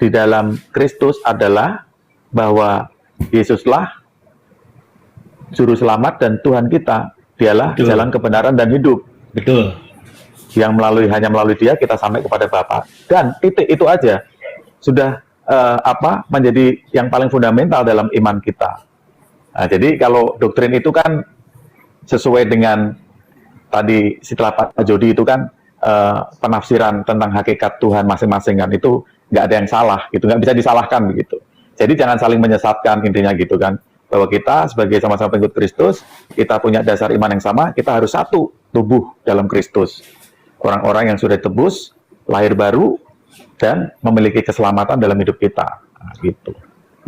di dalam Kristus adalah bahwa Yesuslah Juru Selamat dan Tuhan kita. Dialah Betul. jalan kebenaran dan hidup. Betul. Yang hanya melalui Dia kita sampai kepada Bapa. Dan titik itu aja sudah menjadi yang paling fundamental dalam iman kita. Nah, jadi kalau doktrin itu kan sesuai dengan tadi setelah Pak Jody itu kan penafsiran tentang hakikat Tuhan masing-masing kan, itu nggak ada yang salah gitu, nggak bisa disalahkan begitu. Jadi jangan saling menyesatkan intinya gitu kan, bahwa kita sebagai sama-sama pengikut Kristus, kita punya dasar iman yang sama, kita harus satu tubuh dalam Kristus. Orang-orang yang sudah tebus, lahir baru, dan memiliki keselamatan dalam hidup kita. Nah, gitu.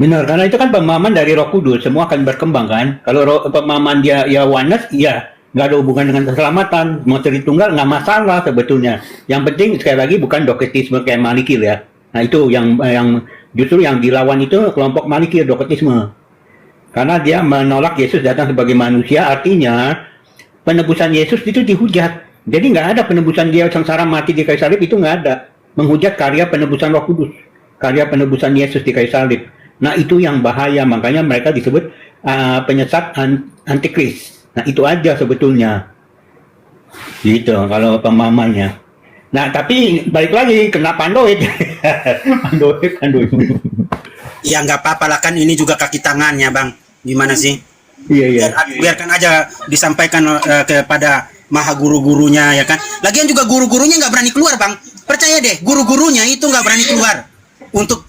Benar, karena itu kan pemahaman dari Roh Kudus, semua akan berkembang kan. Kalau pemahaman dia ya oneness, ya nggak ada hubungan dengan keselamatan. Mau Tritunggal nggak masalah sebetulnya. Yang penting sekali lagi bukan doketisme kayak Malikil ya. Nah itu yang justru yang dilawan itu kelompok Malikil, doketisme. Karena dia menolak Yesus datang sebagai manusia, artinya penebusan Yesus itu dihujat. Jadi nggak ada penebusan dia sengsara mati di kayu salib, itu nggak ada. Menghujat karya penebusan Roh Kudus, karya penebusan Yesus di kayu salib. Nah itu yang bahaya, makanya mereka disebut penyesat antikris. Nah itu aja sebetulnya, gitu kalau pemahamannya. Nah tapi balik lagi kena pandoid, pandoid. Ya nggak apa-apa lah, kan ini juga kaki tangannya Bang. Gimana sih? Iya. Biarkan aja disampaikan kepada maha guru-gurunya ya kan. Lagian juga guru-gurunya nggak berani keluar Bang. Percaya deh, guru-gurunya itu nggak berani keluar untuk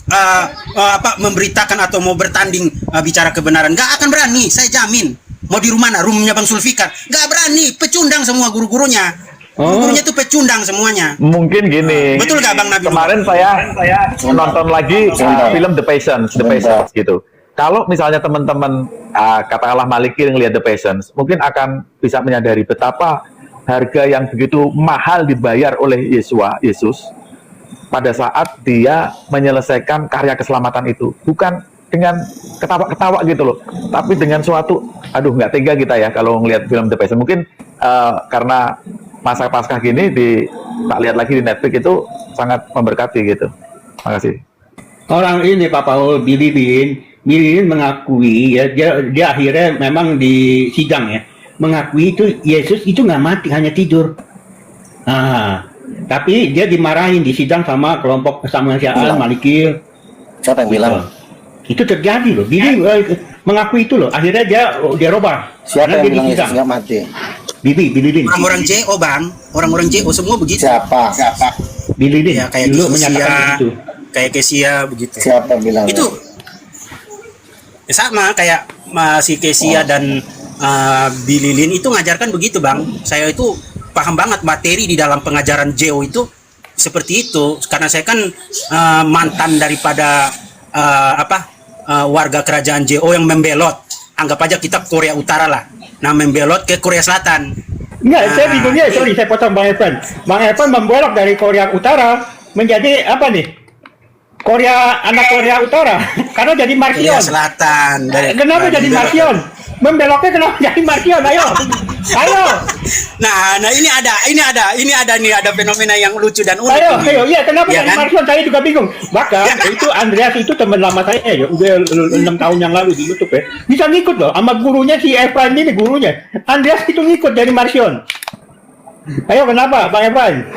memberitakan atau mau bertanding bicara kebenaran. Nggak akan berani, saya jamin. Mau di rumahnya Bang Sulfikar, nggak berani, pecundang semua guru-gurunya. Guru-gurunya itu pecundang semuanya. Mungkin gini. Betul nggak Bang Nabi? Kemarin saya nonton lagi film The Patience gitu. Kalau misalnya teman-teman katakanlah Maliki ngelihat The Patience, mungkin akan bisa menyadari betapa harga yang begitu mahal dibayar oleh Yesus pada saat dia menyelesaikan karya keselamatan itu. Bukan dengan ketawa-ketawa gitu loh, tapi dengan suatu, aduh nggak tega kita ya kalau ngelihat film The Patience. Mungkin karena masa Paskah gini tak lihat lagi di Netflix itu sangat memberkati gitu. Makasih. Orang ini Pak Paul Billy Lin mengakui ya, dia akhirnya memang di sidang ya mengakui itu Yesus itu nggak mati, hanya tidur. Nah, tapi dia dimarahin di sidang sama kelompok kesaksian Malikil. Siapa yang bilang? Itu terjadi loh. Billy mengakui itu loh. Akhirnya dia robah. Siapa yang bilang Yesus nggak mati? Billy Lin. Orang-orang JO Bang, orang-orang JO semua begitu. Siapa? Billy Lin. Ya kayak dulu menyatakan begitu. Kayak Kesia begitu. Siapa yang bilang? Itu sama kayak si Kesia dan Billy Lin itu ngajarkan begitu Bang. Saya itu paham banget materi di dalam pengajaran JO itu seperti itu. Karena saya kan mantan daripada warga kerajaan JO yang membelot. Anggap aja kita Korea Utara lah. Nah membelot ke Korea Selatan. Enggak, saya bingungnya, saya potong Bang Evan. Bang Evan membelok dari Korea Utara menjadi apa nih? Anak Korea Utara. Karena jadi Marsion. Korea Selatan. Kenapa jadi Marsion? Membeloknya kenapa jadi Marsion? Ayo. Nah ini ada fenomena yang lucu dan unik. Ayo, iya kenapa ya jadi kan? Marsion? Saya juga bingung. Bahkan itu Andreas itu teman lama saya ya, udah 6 tahun yang lalu di YouTube ya. Bisa ngikut loh, sama gurunya si Evan ini gurunya. Andreas itu ngikut dari Marsion. Ayo kenapa, Bang Evan?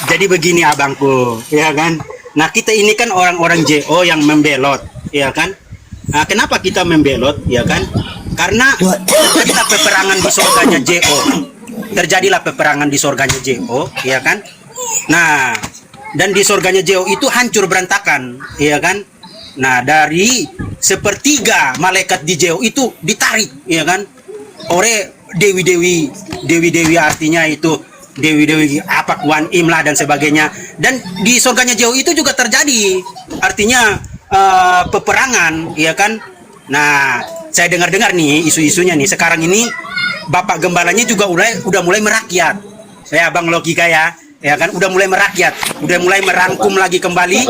Jadi begini abangku, ya kan? Nah kita ini kan orang-orang JO yang membelot, ya kan? Nah, kenapa kita membelot, ya kan? Karena terjadilah peperangan di surganya JO, terjadilah peperangan di surganya JO, ya kan? Nah, dan di surganya JO itu hancur berantakan, ya kan? Nah dari sepertiga malaikat di JO itu ditarik, ya kan? Oleh dewi-dewi artinya itu dewi-dewi Kuan Im lah dan sebagainya. Dan di surganya jauh itu juga terjadi artinya peperangan, ya kan. Nah saya dengar-dengar nih isu-isunya nih sekarang ini Bapak Gembalanya juga udah mulai merakyat ya Bang Logika ya kan, udah mulai merakyat, udah mulai merangkum lagi kembali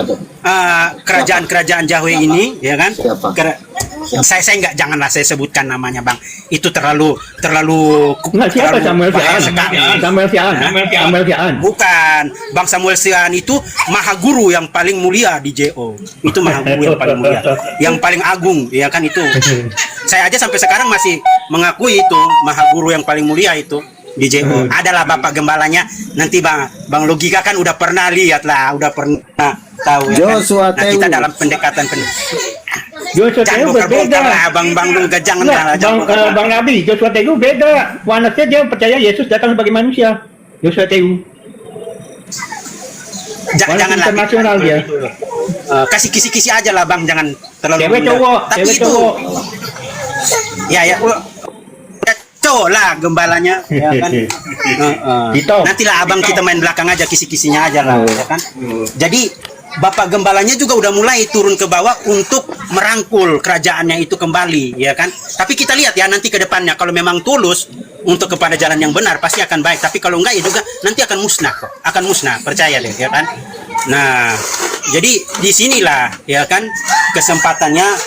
kerajaan-kerajaan Yahweh ini, ya kan. Saya nggak, janganlah saya sebutkan namanya bang. Itu terlalu Nggak, siapa Samuel bahaya Siaan? sekali. Samuel Siaan. Bukan, Bang Samuel Siaan itu maha guru yang paling mulia di JO. Itu maha guru yang paling mulia, yang paling agung, ya kan itu. Saya aja sampai sekarang masih mengakui itu maha guru yang paling mulia itu di JO. Adalah Bapak Gembalanya. Nanti Bang Logika kan udah pernah lihat lah, udah pernah tahu ya Joshua kan? Nah, kita dalam pendekatan Joshua jangan Tegu bongkar-bongkar berbeda. lah, Bang Logika, jangan Enggak, lah, jangan bongkar. Bang Nabi, Joshua Tegu beda. Wanasnya dia percaya Yesus datang sebagai manusia. Joshua Tegu. Janganlah internasional dia. kasih kisi-kisi aja lah bang, jangan terlalu Cewek rendah. cowok, Tapi cewek itu cowok. ya cowok lah gembalanya ya kan. Gitu. Nantilah abang kita main belakang aja, kisi-kisinya aja lah ya kan. Jadi Bapak Gembalanya juga udah mulai turun ke bawah untuk merangkul kerajaannya itu kembali, ya kan. Tapi kita lihat ya nanti ke depannya, kalau memang tulus untuk kepada jalan yang benar pasti akan baik. Tapi kalau enggak ya juga nanti akan musnah kok, akan musnah, percaya deh, ya kan. Nah, jadi disinilah ya kan kesempatannya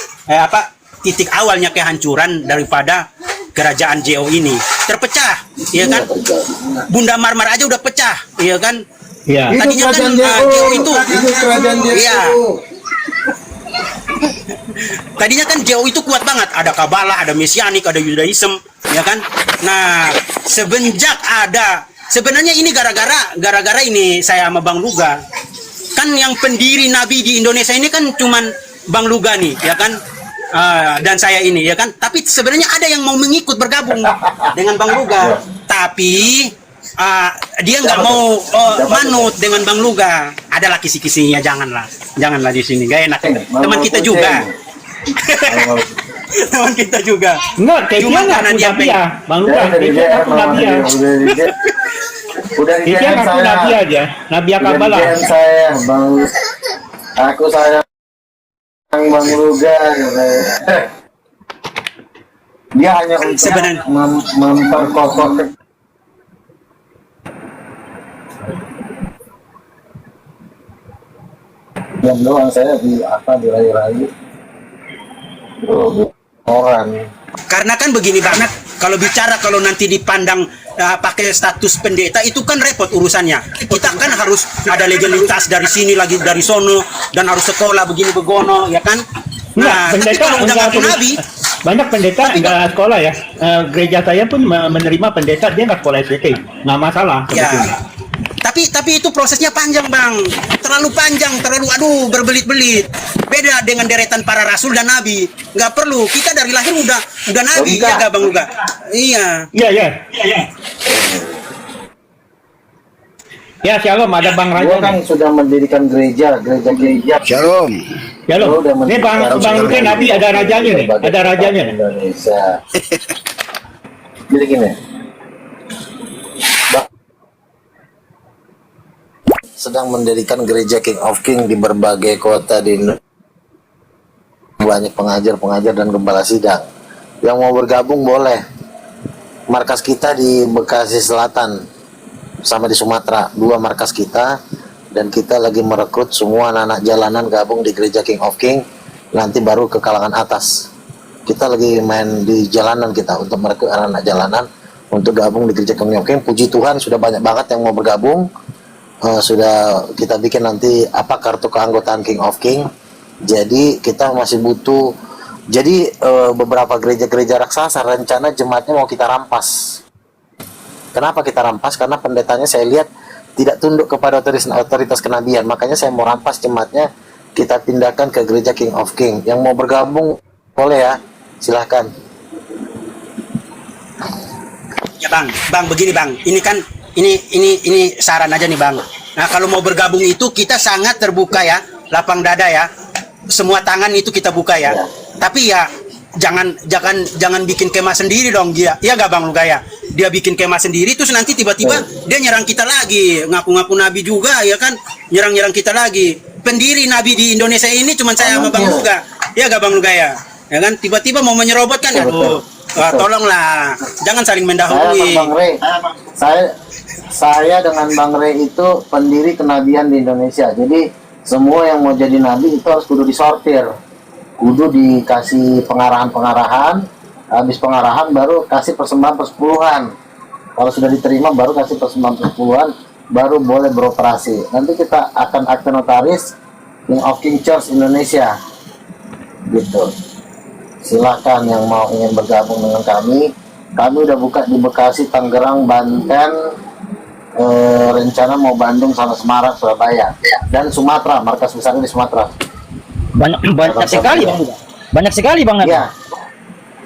titik awalnya kehancuran daripada kerajaan JO ini terpecah, ya kan. Bunda Marmar aja udah pecah, ya kan. Iya. Tadinya kan JO itu, iya. Tadinya kan JO itu kuat banget, ada Kabalah, ada Mesianik, ada Yudaism, ya kan. Nah, sebenarnya ini gara-gara ini saya sama Bang Luga. Kan yang pendiri Nabi di Indonesia ini kan cuman Bang Luga nih, ya kan. Dan saya ini, ya kan. Tapi sebenarnya ada yang mau mengikut bergabung dengan Bang Luga, tapi dia nggak mau manut dengan Bang Luga. Adalah kisi-kisinya, janganlah di sini, gak enak. Teman kita juga. Teman kita juga. Enggak, kayak Cuma dia karena ngaku dia nabi ya, Bang Luka. Dia ngaku nabi ya. Udah di Dia ngaku nabi aja, nabi Kabalah. saya, Bang. Aku sayang Bang Luga. Dia hanya untuk Sebenarnya memperkokoh yang doang, saya dirayu-rayu orang. karena kan begini banget, kalau nanti dipandang pakai status pendeta itu kan repot urusannya. Kita kan harus ada legalitas dari sini lagi dari sono, dan harus sekolah begini begono, ya kan. Nah, tapi kalau udah ngaku nabi, banyak pendeta nggak sekolah ya. Gereja saya pun menerima pendeta, dia nggak sekolah SDT, nggak masalah ya. sebetulnya. Tapi itu prosesnya panjang bang, terlalu panjang, berbelit-belit. Beda dengan deretan para rasul dan nabi, nggak perlu. Kita dari lahir udah nabi, ya nggak bang Luga? Iya. Ya, shalom, ada Bang Raja. Gua kan sudah mendirikan gereja. Shalom. Shalom. Ini Bang Luka nabi, ada rajanya nih, ada rajanya. Indonesia. Jadi gini, sedang mendirikan gereja King of King di berbagai kota di Indonesia. Banyak pengajar dan gembala sidang. Yang mau bergabung boleh. Markas kita di Bekasi Selatan sama di Sumatera, 2 markas kita, dan kita lagi merekrut semua anak-anak jalanan gabung di gereja King of King. Nanti baru ke kalangan atas. Kita lagi main di jalanan kita untuk merekrut anak-anak jalanan untuk gabung di gereja King of King. Puji Tuhan sudah banyak banget yang mau bergabung. Sudah kita bikin nanti kartu keanggotaan King of King. Jadi kita masih butuh. Jadi beberapa gereja-gereja raksasa rencana jemaatnya mau kita rampas. Kenapa kita rampas? Karena pendetanya saya lihat tidak tunduk kepada otoritas kenabian. Makanya saya mau rampas jemaatnya, kita pindahkan ke gereja King of King. Yang mau bergabung boleh ya, silahkan. Ya bang, begini bang. Ini kan ini saran aja nih bang. Nah kalau mau bergabung itu kita sangat terbuka ya, lapang dada ya. Semua tangan itu kita buka ya. Tapi ya jangan bikin kemah sendiri dong dia. Iya gak bang Luga ya? Dia bikin kemah sendiri terus nanti tiba-tiba dia nyerang kita lagi, ngaku-ngaku nabi juga ya kan, nyerang kita lagi. Pendiri nabi di Indonesia ini cuma saya sama Bang Luga. Ya gak Bang Luga ya? Ya kan tiba-tiba mau menyerobot kan, aduh. Tolonglah, jangan saling mendahului. Saya dengan Bang Rey itu pendiri kenabian di Indonesia. Jadi semua yang mau jadi nabi itu harus kudu disortir. kudu dikasih pengarahan-pengarahan, habis pengarahan baru kasih persembahan persepuluhan. Kalau sudah diterima baru kasih persembahan persepuluhan, baru boleh beroperasi. Nanti kita akan akte notaris King of King Church Indonesia, gitu. Silakan yang mau ingin bergabung dengan kami. Kami udah buka di Bekasi, Tangerang, Banten, rencana mau Bandung sama Semarang, Surabaya, dan Sumatera. Markas besarnya di Sumatera. Banyak sekali bang. Banyak sekali bang. Iya,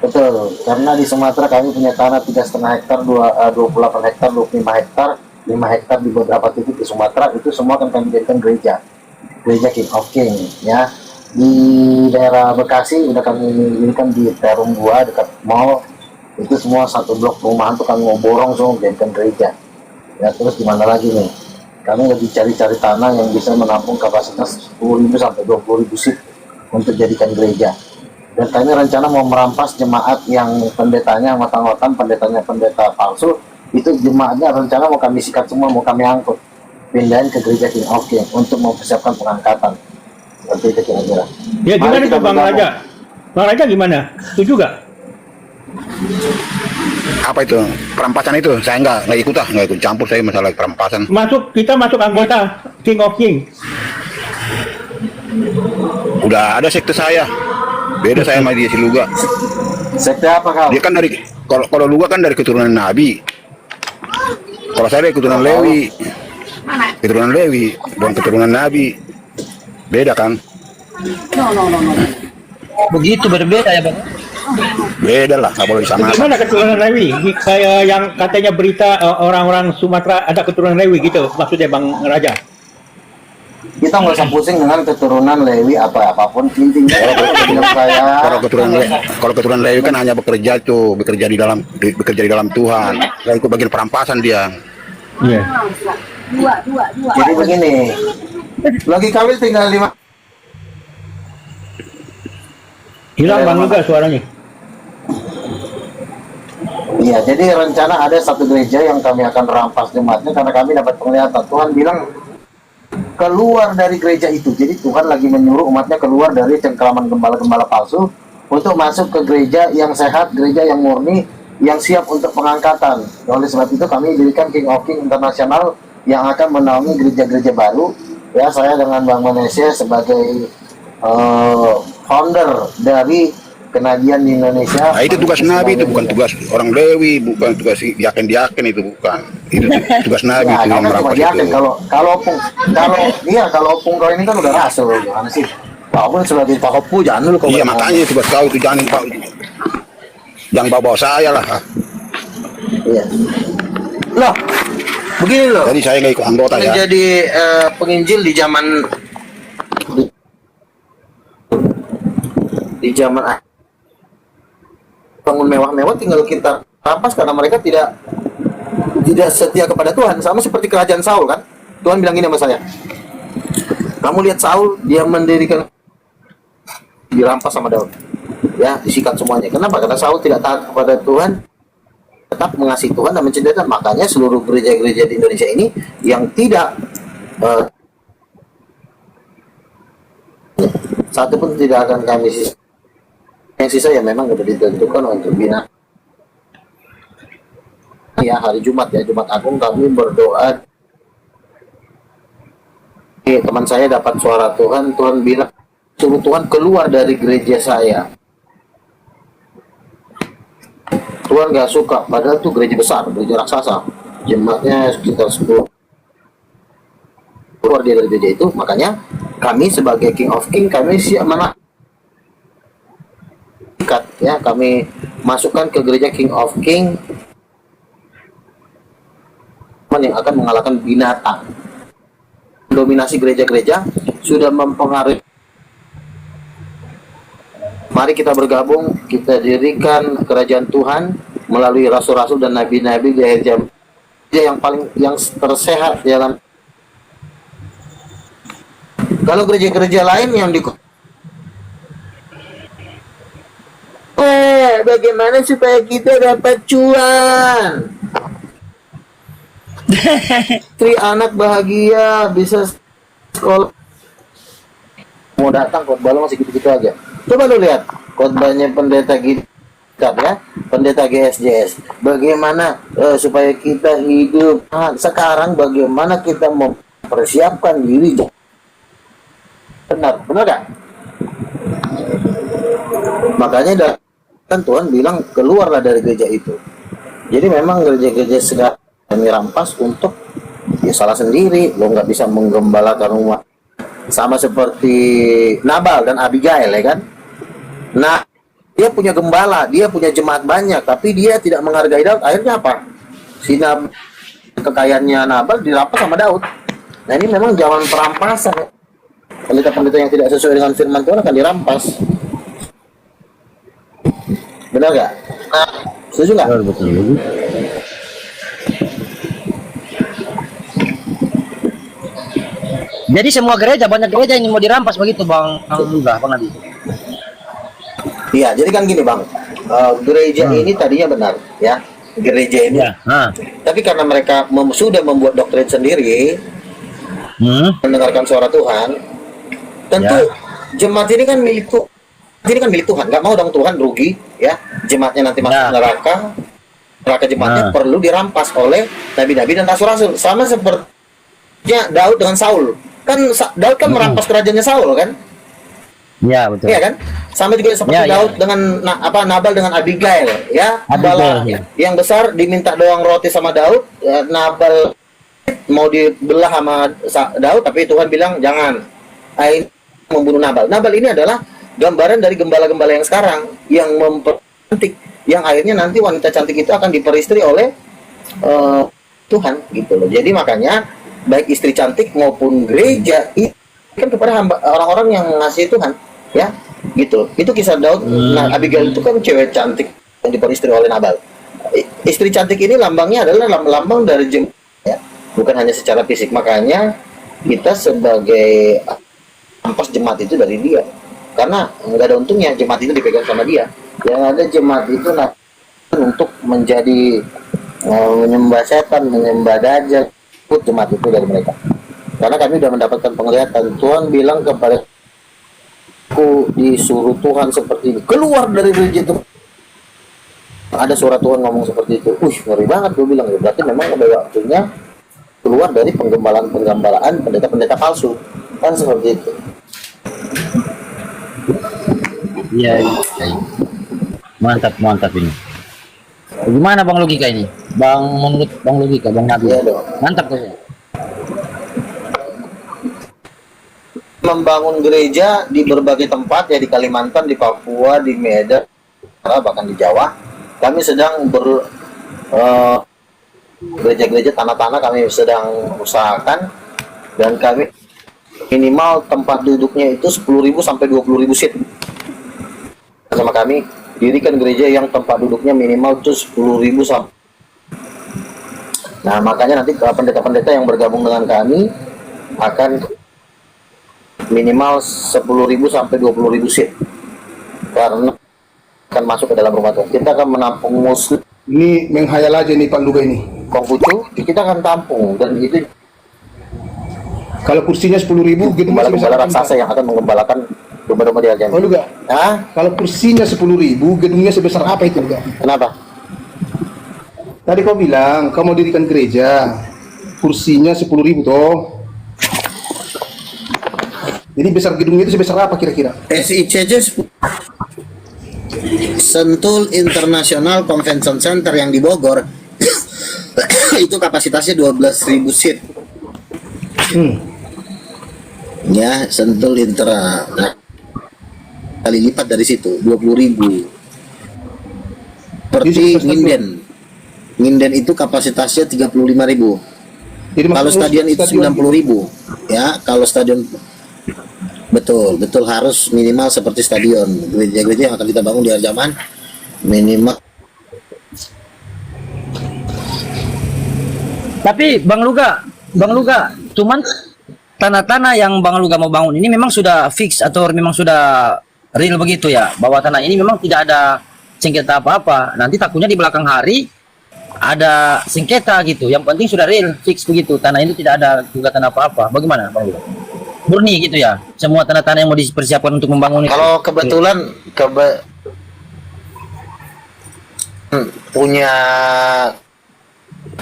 betul. Karena di Sumatera kami punya tanah 3,5 hektar, 28 hektar, 25 hektar, 5 hektar di beberapa titik di Sumatera. Itu semua akan kami jadikan gereja King of King, ya. Di daerah Bekasi udah kami dirikan di Perum 2 dekat mall. Itu semua satu blok perumahan tuh kami mau borong semua jadikan gereja. Ya, terus gimana lagi nih? Kami lagi cari-cari tanah yang bisa menampung kapasitas 10.000 sampai 20.000 seat untuk jadikan gereja. Dan kami rencana mau merampas jemaat yang pendetanya ngotang-ngotan, pendeta palsu. Itu jemaatnya rencana mau kami sikat semua, mau kami angkut, pindahin ke gereja King of King untuk mempersiapkan pengangkatan. Seperti itu kira-kira. Ya gimana Mari itu kita Bang bergabung. Raja? Bang Raja gimana? Setuju gak? Apa itu perampasan itu? Saya nggak ikut campur saya masalah perampasan. Kita masuk anggota King of King. Udah ada sekte saya, beda saya sama dia si Luga. Sekte apa kau? Dia kan dari kalau Luga kan dari keturunan Nabi. Kalau saya dari keturunan Lewi, bukan keturunan Nabi. Beda kan? Begitu berbeda ya bang. Beda lah, nggak boleh disamakan. Gimana keturunan Lewi? Kayak yang katanya berita orang-orang Sumatera ada keturunan Lewi gitu, maksudnya Bang Raja? Kita nggak usah pusing dengan keturunan Lewi apapun, intinya saya. Kalau keturunan Lewi kan hanya bekerja di dalam Tuhan. Nggak ikut bagian perampasan dia. Iya. Jadi begini, lagi kawin tinggal 5. Hilang Bang juga suaranya. Iya, jadi rencana ada satu gereja yang kami akan rampas jemaatnya karena kami dapat penglihatan. Tuhan bilang keluar dari gereja itu. Jadi Tuhan lagi menyuruh umatnya keluar dari cengkeraman gembala-gembala palsu untuk masuk ke gereja yang sehat, gereja yang murni, yang siap untuk pengangkatan. Oleh sebab itu kami dirikan King of King Internasional yang akan menaungi gereja-gereja baru. Ya, saya dengan Bang Manesya sebagai founder dari kenabian di Indonesia. Nah, itu tugas Nabi, itu bukan tugas orang Lewi, bukan tugas diaken itu bukan. Itu tugas Nabi Ya, itu yang kan cuma merampas diaken. itu. Kalau opung kau ini kan udah rasul, gimana sih? Kau pun sebagai pakopu jangan dulu kau. Iya makanya tugas kau itu jangan bawa saya lah. Iya. Loh, begini loh. Jadi saya nggak ikut anggota ya. Menjadi penginjil di zaman bangun mewah-mewah tinggal kita rampas karena mereka tidak setia kepada Tuhan, sama seperti kerajaan Saul kan. Tuhan bilang gini sama saya, kamu lihat Saul, dia mendirikan, dirampas sama Daud, ya, disikat semuanya. Kenapa? Karena Saul tidak taat kepada Tuhan, tetap mengasihi Tuhan dan mencintai Tuhan. Makanya seluruh gereja-gereja di Indonesia ini yang tidak satu pun tidak akan kami sisa. Yang sisa ya memang sudah ditentukan untuk bina. Ya, hari Jumat ya, Jumat Agung kami berdoa. Teman saya dapat suara Tuhan, Tuhan bilang suruh Tuhan keluar dari gereja saya. Tuhan gak suka, padahal itu gereja besar, gereja raksasa, jemaatnya sekitar 10. Keluar dari gereja itu, makanya kami sebagai King of King, kami siap mana ya, kami masukkan ke gereja King of King yang akan mengalahkan binatang. Dominasi gereja-gereja sudah mempengaruhi. Mari kita bergabung, kita dirikan kerajaan Tuhan melalui rasul-rasul dan nabi-nabi di akhir zaman yang tersehat dalam. Kalau gereja-gereja lain yang di bagaimana supaya kita dapat cuan? Istri anak bahagia, bisa sekolah. Mau datang kok, baru masih gitu-gitu aja. Coba lu lihat khotbahnya pendeta Gitab ya, pendeta GSJS. Bagaimana supaya kita hidup sekarang, bagaimana kita mempersiapkan diri. Benar, benar gak? Makanya kan Tuhan bilang keluarlah dari gereja itu. Jadi memang gereja-gereja sedang dirampas untuk ya salah sendiri. Lo nggak bisa menggembalakan umat. Sama seperti Nabal dan Abigail ya kan. Nah, dia punya gembala, dia punya jemaat banyak, tapi dia tidak menghargai Daud. Akhirnya apa? Si kekayaannya Nabal dirampas sama Daud. Nah, ini memang zaman perampasan ya. Pendeta-pendeta yang tidak sesuai dengan firman Tuhan akan dirampas. Benar gak? Setuju gak? Betul. Jadi semua gereja, banyak gereja yang mau dirampas begitu Bang Luga, Bang Adi. Iya, jadi kan gini Bang, gereja ini tadinya benar, ya, gereja ini. Ya. Tapi karena mereka sudah membuat doktrin sendiri, mendengarkan suara Tuhan, tentu jemaat ini kan milik Tuhan. Ini kan milik Tuhan, nggak mau dong Tuhan rugi, ya. Jemaatnya nanti masuk neraka jemaatnya perlu dirampas oleh nabi-nabi dan rasul-rasul. Sama sepertinya Daud dengan Saul. Kan Daud kan merampas kerajaannya Saul kan? Iya betul. Iya kan? Sama juga seperti Daud dengan Nabal dengan Abigail, ya. Bala yang besar diminta doang roti sama Daud, Nabal mau dibelah sama Daud, tapi Tuhan bilang jangan. Ain membunuh Nabal. Nabal ini adalah gambaran dari gembala-gembala yang sekarang yang mempercantik, yang akhirnya nanti wanita cantik itu akan diperistri oleh Tuhan gitu loh. Jadi makanya baik istri cantik maupun gereja itu kan kepada orang-orang yang ngasih Tuhan, ya gitu. Itu kisah Daud. Nah, Abigail itu kan cewek cantik yang diperistri oleh Nabal. Istri cantik ini lambangnya adalah lambang dari jemaat, ya, bukan hanya secara fisik. Makanya kita sebagai ampas jemaat itu dari dia. Karena nggak ada untungnya jemaat itu dipegang sama dia. Yang ada jemaat itu untuk menjadi menyembah setan, menyembah dajjal, put jemaat itu dari mereka. Karena kami sudah mendapatkan penglihatan. Tuhan bilang kepada aku, disuruh Tuhan seperti ini, keluar dari gereja itu. Ada suara Tuhan ngomong seperti itu. Ngeri banget, gue bilang. Berarti memang ada waktunya keluar dari penggembalaan pendeta-pendeta palsu. Kan seperti itu. Iya. Mantap ini. Gimana Bang logika ini? Menurut Bang logika, Bang Nabi. Iya dong. Mantap tuh. Membangun gereja di berbagai tempat, ya, di Kalimantan, di Papua, di Medan, bahkan di Jawa. Kami sedang gereja-gereja tanah-tanah kami sedang usahakan, dan kami minimal tempat duduknya itu 10.000 sampai 20.000 seat. Sama kami dirikan gereja yang tempat duduknya minimal itu 10.000 sampai. Nah, makanya nanti pendeta-pendeta yang bergabung dengan kami akan minimal 10.000 sampai 20.000 seat, karena akan masuk ke dalam rumah Tuhan. Kita akan menampung muslim. Ini menghayal aja nih Pak Luga ini. Konghucu kita akan tampung, dan itu Kalau kursinya 10.000, gitu gembala-gembala raksasa yang akan menggembalakan domba-domba di Alkitab. Oh Luga. Hah? Kalau kursinya 10.000, gedungnya sebesar apa itu Luga? Kenapa? Tadi kau bilang kau mau dirikan gereja, kursinya 10.000 toh. Jadi besar gedungnya itu sebesar apa kira-kira? SICC Sentul International Convention Center yang di Bogor itu kapasitasnya 12.000 seat. Ya, Sentul Intra. Nah, kali lipat dari situ, 20.000. Seperti Nginden itu kapasitasnya 35.000. Kalau stadion itu 90.000. Ya, kalau stadion betul harus minimal seperti stadion. Gereja-gereja yang akan kita bangun di akhir zaman minimal. Tapi Bang Luga, cuman tanah-tanah yang Bang Luga mau bangun ini memang sudah fix atau memang sudah real begitu ya, bahwa tanah ini memang tidak ada sengketa apa-apa. Nanti takutnya di belakang hari ada sengketa gitu. Yang penting sudah real fix begitu, tanah ini tidak ada gugatan apa-apa. Bagaimana Bang Luga? murni gitu ya. Semua tanah-tanah yang mau dipersiapkan untuk membangun itu. Kalau kebetulan punya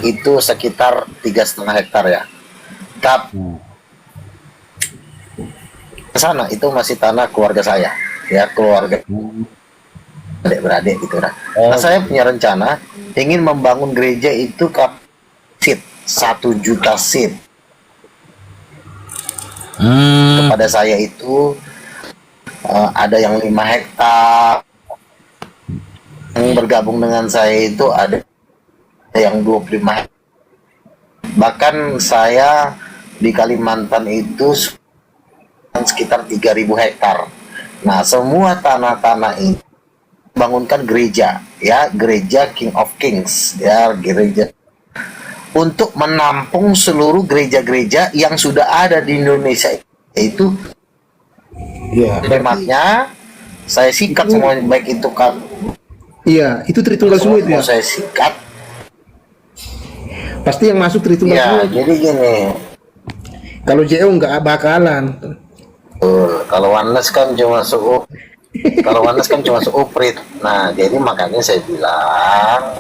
itu sekitar 3,5 hektar ya. Ke sana itu masih tanah keluarga saya, ya keluarga adik-beradik gitu nah. Nah, saya punya rencana ingin membangun gereja itu seat 1 juta seat. Kepada saya itu ada yang 5 hektar, yang bergabung dengan saya itu ada yang 25 hektar. Bahkan saya di Kalimantan itu sekitar 3.000 hektar. Nah, semua tanah-tanah ini bangunkan gereja, ya, gereja King of Kings, ya, gereja untuk menampung seluruh gereja-gereja yang sudah ada di Indonesia. Itu Iya. hematnya saya sikat semua, baik itu kan Iya, itu Tritunggal semua itu ya. saya sikat. Pasti yang masuk Tritunggal Ya, semua. jadi gini. Kalau JO nggak bakalan. Kalau Oneness kan cuma kalau Oneness kan cuma seuprit. Nah, jadi makanya saya bilang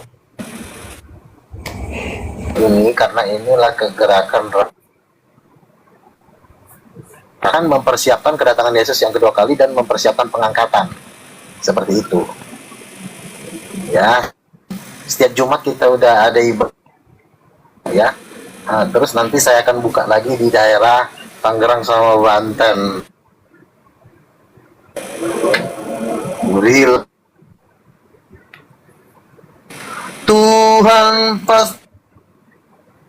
ini karena inilah kegerakan roh. Akan mempersiapkan kedatangan Yesus yang kedua kali dan mempersiapkan pengangkatan. Seperti itu. Ya. Setiap Jumat kita udah ada ibadah. Ya. Nah, terus nanti saya akan buka lagi di daerah Tangerang sama Banten. Real. Tuhan pasti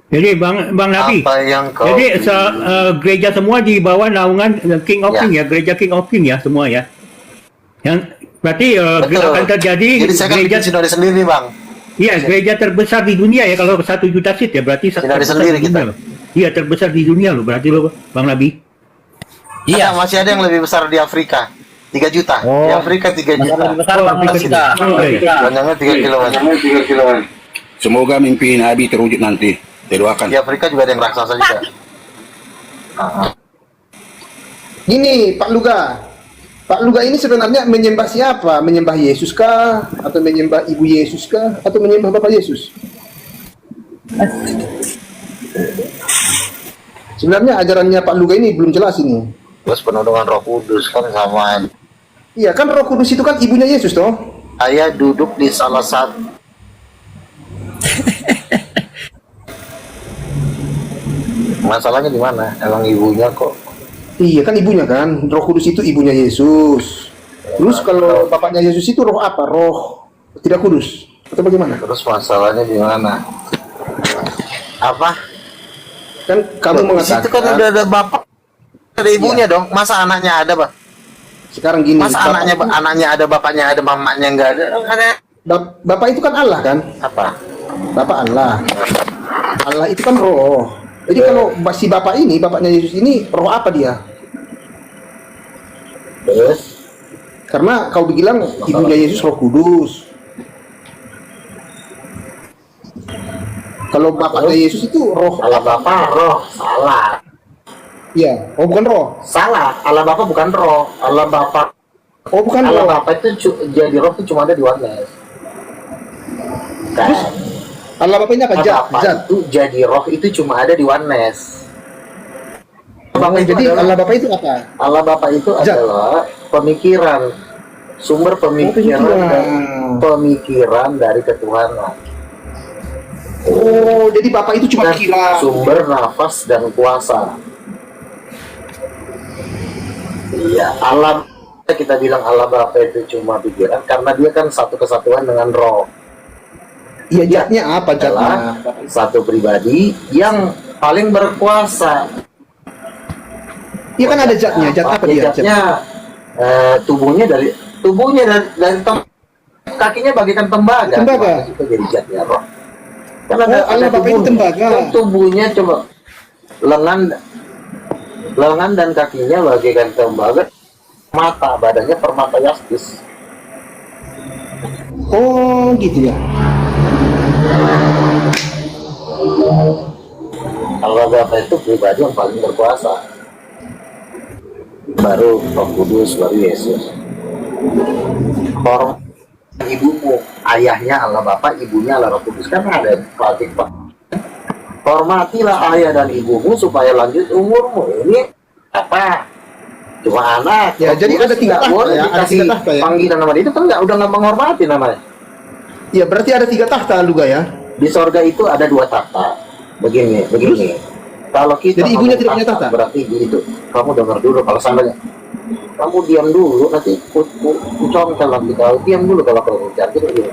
Jadi Bang Nabi, apa yang kau jadi gereja semua di bawah naungan King of Ya. King ya, gereja King of King ya semua ya. Yang berarti Betul. akan terjadi Jadi saya kan gereja, bikin sinode sendiri, Bang. iya gereja terbesar di dunia ya kalau 1 juta seat ya berarti Sinode terbesar sendiri di dunia kita. loh. Iya terbesar di dunia loh berarti loh Bang Nabi. Iya, Iya. masih ada yang lebih besar di Afrika. 3 juta. Di Oh. Afrika 3 Masih juta. lebih besar Oh, bangunan Afrika. kita. Oh, iya. Panjangnya 3 kilometer. Semoga mimpi Nabi terwujud nanti. Saya doakan. Di Afrika juga ada yang raksasa juga. Ini Pak Luga. Pak Luga ini sebenarnya menyembah siapa? Menyembah Yesus kah? Atau menyembah Ibu Yesus kah? Atau menyembah Bapak Yesus? Sebenarnya ajarannya Pak Luga ini belum jelas ini. Terus penuh dengan Roh Kudus kan sama. Iya kan Roh Kudus itu kan ibunya Yesus toh? Saya duduk di salah satu masalahnya di mana? Emang ibunya kok. Iya kan ibunya kan. Roh Kudus itu ibunya Yesus. Terus kalau bapaknya Yesus itu roh apa? Roh tidak kudus atau bagaimana? Terus masalahnya di mana? Apa? Kan kamu Di situ kan mengatakan udah ada bapak, ada ibunya dong. Masa anaknya ada, Bang? sekarang gini. Masa anaknya ada, bapaknya ada, mamanya nggak ada? Ada Bapak itu kan Allah kan? apa? Bapak Allah. Allah itu kan roh. Jadi kalau si bapak ini, bapaknya Yesus ini roh apa dia? Terus Karena kau bilang ibunya Yesus Roh Kudus. Kalau bapaknya Yesus itu roh Allah Bapa roh, salah. Iya, oh bukan roh. Salah, Allah Bapa bukan roh. Allah Bapa, Oh bukan Allah roh. Bapa itu jadi roh itu cuma ada di Oneness. Kan? Allah Bapa ini apa? Allah Zat, Bapa zat. itu jadi roh itu cuma ada di Oneness. Oh, jadi Allah Bapa itu apa? Allah Bapa itu Zat. adalah pemikiran, sumber pemikiran dan pemikiran dari ketuhanan. Oh, jadi Bapak itu cuma Dan pikiran. sumber nafas dan kuasa. Iya, Allah, kita bilang Allah Bapa itu cuma pikiran karena dia kan satu kesatuan dengan roh. Iya, zatnya apa Adalah zatnya? satu pribadi yang paling berkuasa. Iya kan ada zatnya. Zat apa dia? Zat. Zatnya tubuhnya dari kakinya bagikan tembaga. Tembaga. Maka itu jadi zatnya roh. Kan Oh, Allah Bapa itu tubuhnya. tembaga. Kan tubuhnya coba lengan dan kakinya bagikan tembaga. Mata badannya permata yastis. Oh, gitu ya. Allah Bapa itu pribadi yang paling berkuasa. baru Roh Kudus, baru Yesus. Hormat ibumu, ayahnya Allah Bapa, ibunya Allah Roh Kudus, kan ada pelatih Pak. Hormatilah ayah dan ibumu supaya lanjut umurmu. Ini apa? Cuma anak. Ya, jadi ada tiga nggak tahta boleh ya, ada dikasih tiga tahta ya. panggilan nama dia. Itu kan udah nggak menghormati namanya. Ya, berarti ada 3 tahta Luga ya. Di sorga itu ada 2 tahta. Begini. Kalau kita Jadi ibunya ngomong tidak punya tahta? berarti gitu. Kamu dengar dulu kalau sampai kamu diam dulu, nanti kucongkel nanti kau diam dulu kalau kau bicara gitu.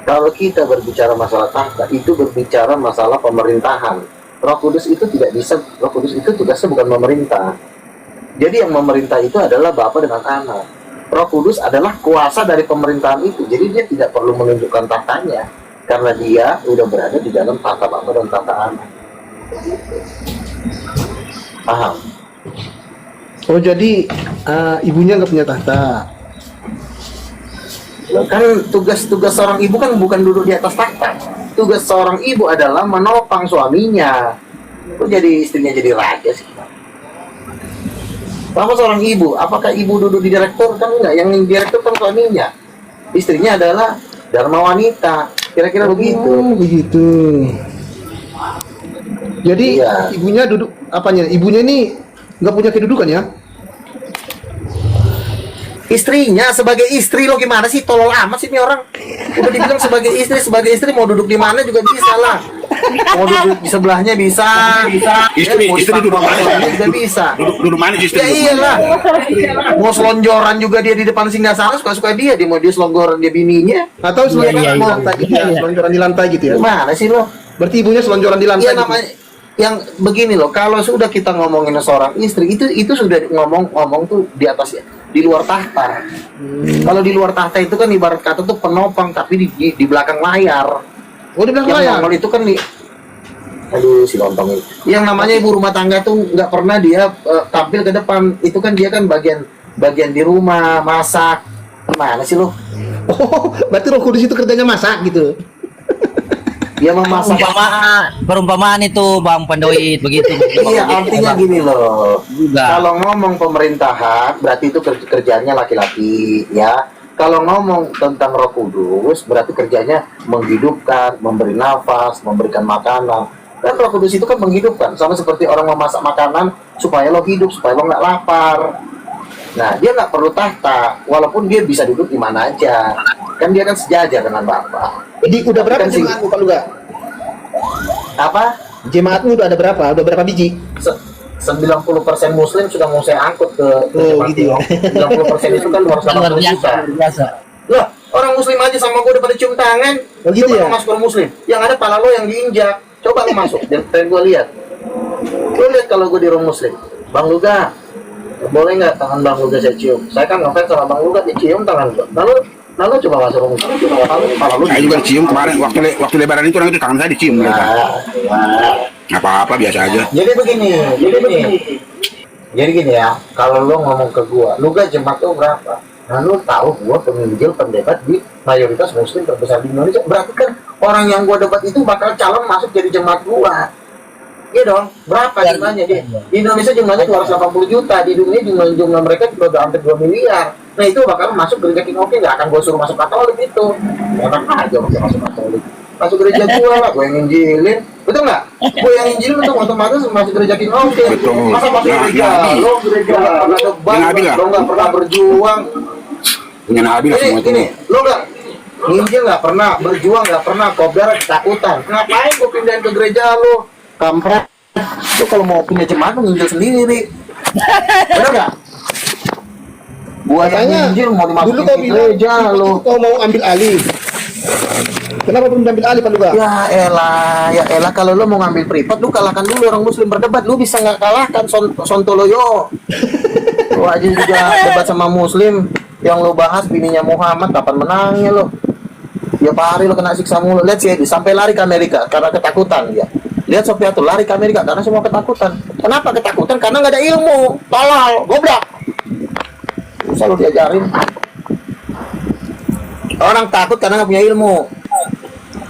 Kalau kita berbicara masalah tahta, itu berbicara masalah pemerintahan. Roh Kudus itu tidak bisa, Roh Kudus itu tugasnya bukan memerintah. Jadi yang memerintah itu adalah Bapa dengan Anak. Roh Kudus adalah kuasa dari pemerintahan itu. Jadi dia tidak perlu menunjukkan tahtanya, karena dia udah berada di dalam tahta Bapa dan tahta Anak. Paham? Oh, jadi ibunya nggak punya tahta. Kan tugas seorang ibu kan bukan duduk di atas tahta. Tugas seorang ibu adalah menopang suaminya. Kok jadi istrinya jadi raja sih? Apa seorang ibu? Apakah ibu duduk di direktur? Kan enggak, yang direktur kan suaminya. Istrinya adalah dharma wanita. Kira-kira begitu. Oh, begitu. Jadi Iya. ibunya duduk apanya? Ibunya ini nggak punya kedudukan ya? Istrinya sebagai istri lo gimana sih? Tolol amat sih ini orang. Udah dibilang sebagai istri mau duduk di mana juga bisa lah. Mau duduk di sebelahnya bisa. Istri Mau duduk dipangku mana? suaminya juga bisa. Duduk mana sih istri? Ya iyalah. Mau selonjoran juga dia di depan singgasana suka-suka dia. Dia mau dia selonjoran dia bininya. Atau selonjoran iya, di iya. lantai gitu ya? Selonjoran di lantai gitu ya? Gimana sih lo? Berarti ibunya selonjoran di lantai Iya gitu? namanya yang begini loh. Kalau sudah kita ngomongin seorang istri itu sudah ngomong tuh di atas ya, di luar tahta. Kalau di luar tahta itu kan ibarat kata tuh penopang tapi di belakang layar. Oh, di belakang Yang layar? nongol itu kan aduh si lontong itu. Yang namanya ibu rumah tangga tuh nggak pernah dia tampil ke depan. Itu kan dia kan bagian di rumah masak. Gimana sih lo? Oh, berarti Roh Kudus itu kerjanya masak gitu? Dia memasak. Perumpamaan itu Bang Pandoid begitu. Iya, artinya gini loh. Juga. Kalau ngomong pemerintahan, berarti itu kerjanya laki-laki, ya. Kalau ngomong tentang Roh Kudus, berarti kerjanya menghidupkan, memberi nafas, memberikan makanan. Kan Roh Kudus itu kan menghidupkan, sama seperti orang memasak makanan supaya lo hidup, supaya lo nggak lapar. Nah, dia nggak perlu tahta, walaupun dia bisa duduk di mana aja. Kan dia kan sejajar dengan Bapa. Jadi udah berapa Kan sih. jemaatmu Pak Luga? Apa? Jemaatmu udah ada berapa? Udah berapa biji? 90% Muslim sudah mau saya angkut ke Oh, jemaat gitu ya. Tiongkok. 90% itu kan 280 juta. Luar biasa. Lah, orang Muslim aja sama gue udah pada cium tangan. Oh, gitu Coba ya? lo masuk orang Muslim. Yang ada pala lo yang diinjak. Coba lo masuk. Dan gue lihat. Lo lihat kalau gue di orang Muslim. Bang Luga, boleh nggak tangan Bang Luga saya cium? Saya kan ngefans sama Bang Luga, dia cium tangan gue. Lalu coba masuk orang Muslim. Coba pala lo. Saya juga dicium kemarin waktu lebaran itu orang itu tangan saya dicium. Nah, Nggak apa-apa biasa aja. Jadi begini. Jadi gini ya, kalau lo ngomong ke gua, lu gak jemaat lo berapa? Nah lu tahu gua penginjil pendebat di mayoritas muslim terbesar di Indonesia. Berarti kan orang yang gua debat itu bakal calon masuk jadi jemaat gua. Iya dong, berapa jumlahnya dia? Di Indonesia jumlahnya 280 juta, di dunia jumlah mereka juga udah hampir 2 miliar. Nah itu bakal masuk gereja King of Kings, gak akan gua suruh masuk Katolik itu. Enak aja masuk Katolik. Masuk gereja gua lah, gua yang nginjilin. Betul nggak? Gue yang injilin untuk otomatis masuk gereja King of Kings. Betul. Masa masuk Nah, gereja? Nabi. Lo gereja nggak pernah debat, Nabi lah. lo nggak pernah berjuang. Punya nabi lah semua itu. Ini, lo nggak nginjil nggak pernah, berjuang nggak pernah, kobar ketakutan. Ngapain gue pindahin ke gereja lo? Kampret. Lo kalau mau punya jemaat lo nginjil sendiri. Benar nggak? Gua yang Makanya, nginjil mau dulu dimasukin kau ke bilang gereja lo. kau mau ambil alih. Kenapa belum ambil alih Pak Luga? Ya elah kalau lo mau ngambil privat lu kalahkan dulu orang muslim berdebat, lu bisa nggak kalahkan Sontoloyo. Lu aja juga debat sama muslim yang lo bahas bininya Muhammad, kapan menangnya lo? Tiap hari lo kena siksa mulu. Lihat sih sampai lari ke Amerika karena ketakutan dia. Lihat Sophia tuh lari ke Amerika karena semua ketakutan. Kenapa ketakutan? Karena nggak ada ilmu. Tolol, goblok. Bisa lo diajarin. Orang takut karena nggak punya ilmu.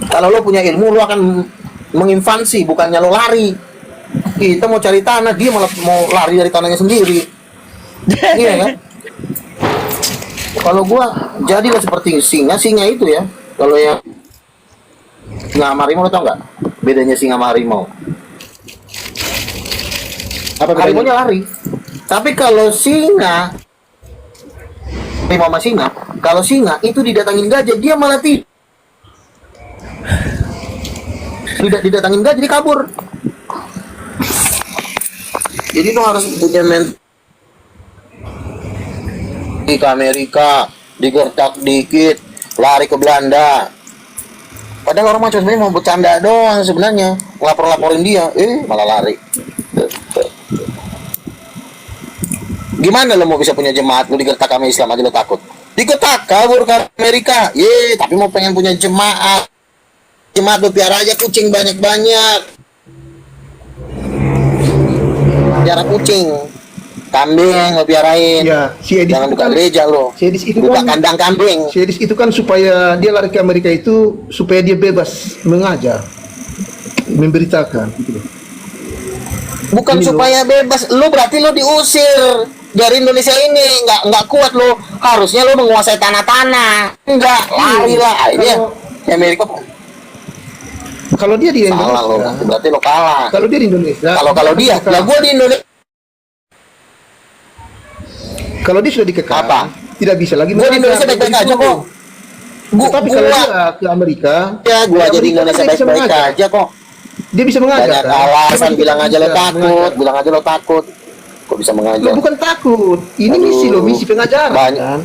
Kalau lo punya ilmu, lo akan menginvasi, bukannya lo lari. Kita mau cari tanah, dia malah mau lari dari tanahnya sendiri. Iya kan? Kalau gua jadilah seperti singa itu ya. Kalau yang singa sama harimau, lo tau nggak bedanya singa sama harimau? Apa Harimau bedanya? lari. Tapi kalau singa, harimau sama singa, kalau singa itu didatangin gajah, dia malah tidak didatangin gajah, jadi kabur. Jadi lo harus punya ke Amerika, digertak dikit, lari ke Belanda. Padahal orang macam sebenarnya mau bercanda doang sebenarnya, lapor-laporin dia, malah lari. Gimana lo mau bisa punya jemaat, lo digertak sama Islam aja lo takut? Digertak, kabur ke Amerika, tapi mau pengen punya jemaat. Jemaat lo piara aja kucing banyak-banyak. Piara kucing, kambing lo piarain. Ya, si Edis Jangan itu buka kan, gereja lo. si Edis itu Buka kan, kandang kambing. si Edis itu kan supaya dia lari ke Amerika itu supaya dia bebas mengajar, memberitakan gitu loh. Bukan Ini supaya bebas, lo berarti lo diusir dari Indonesia ini, nggak kuat lo. Harusnya lo menguasai tanah-tanah, nggak lari lah. Ini di Amerika Kalau dia di salah lo, Indonesia, berarti lo kalah. kalau dia di Indonesia, Kalau dia, lah gue di Indonesia, kalau dia sudah dikekang, Apa? tidak bisa lagi gue di Indonesia baik-baik aja kok. Tapi kalau dia ke Amerika, gue aja di Amerika Indonesia dia bisa baik-baik mengajar. aja kok. Dia bisa mengajar. Banyak kan? alasan, Tapi bilang dia aja lo bisa takut, mengajar. bilang aja lo takut. Kok bisa Lo mengajar? bukan takut, ini Aduh. misi lo, misi pengajaran. Banyak, Kan?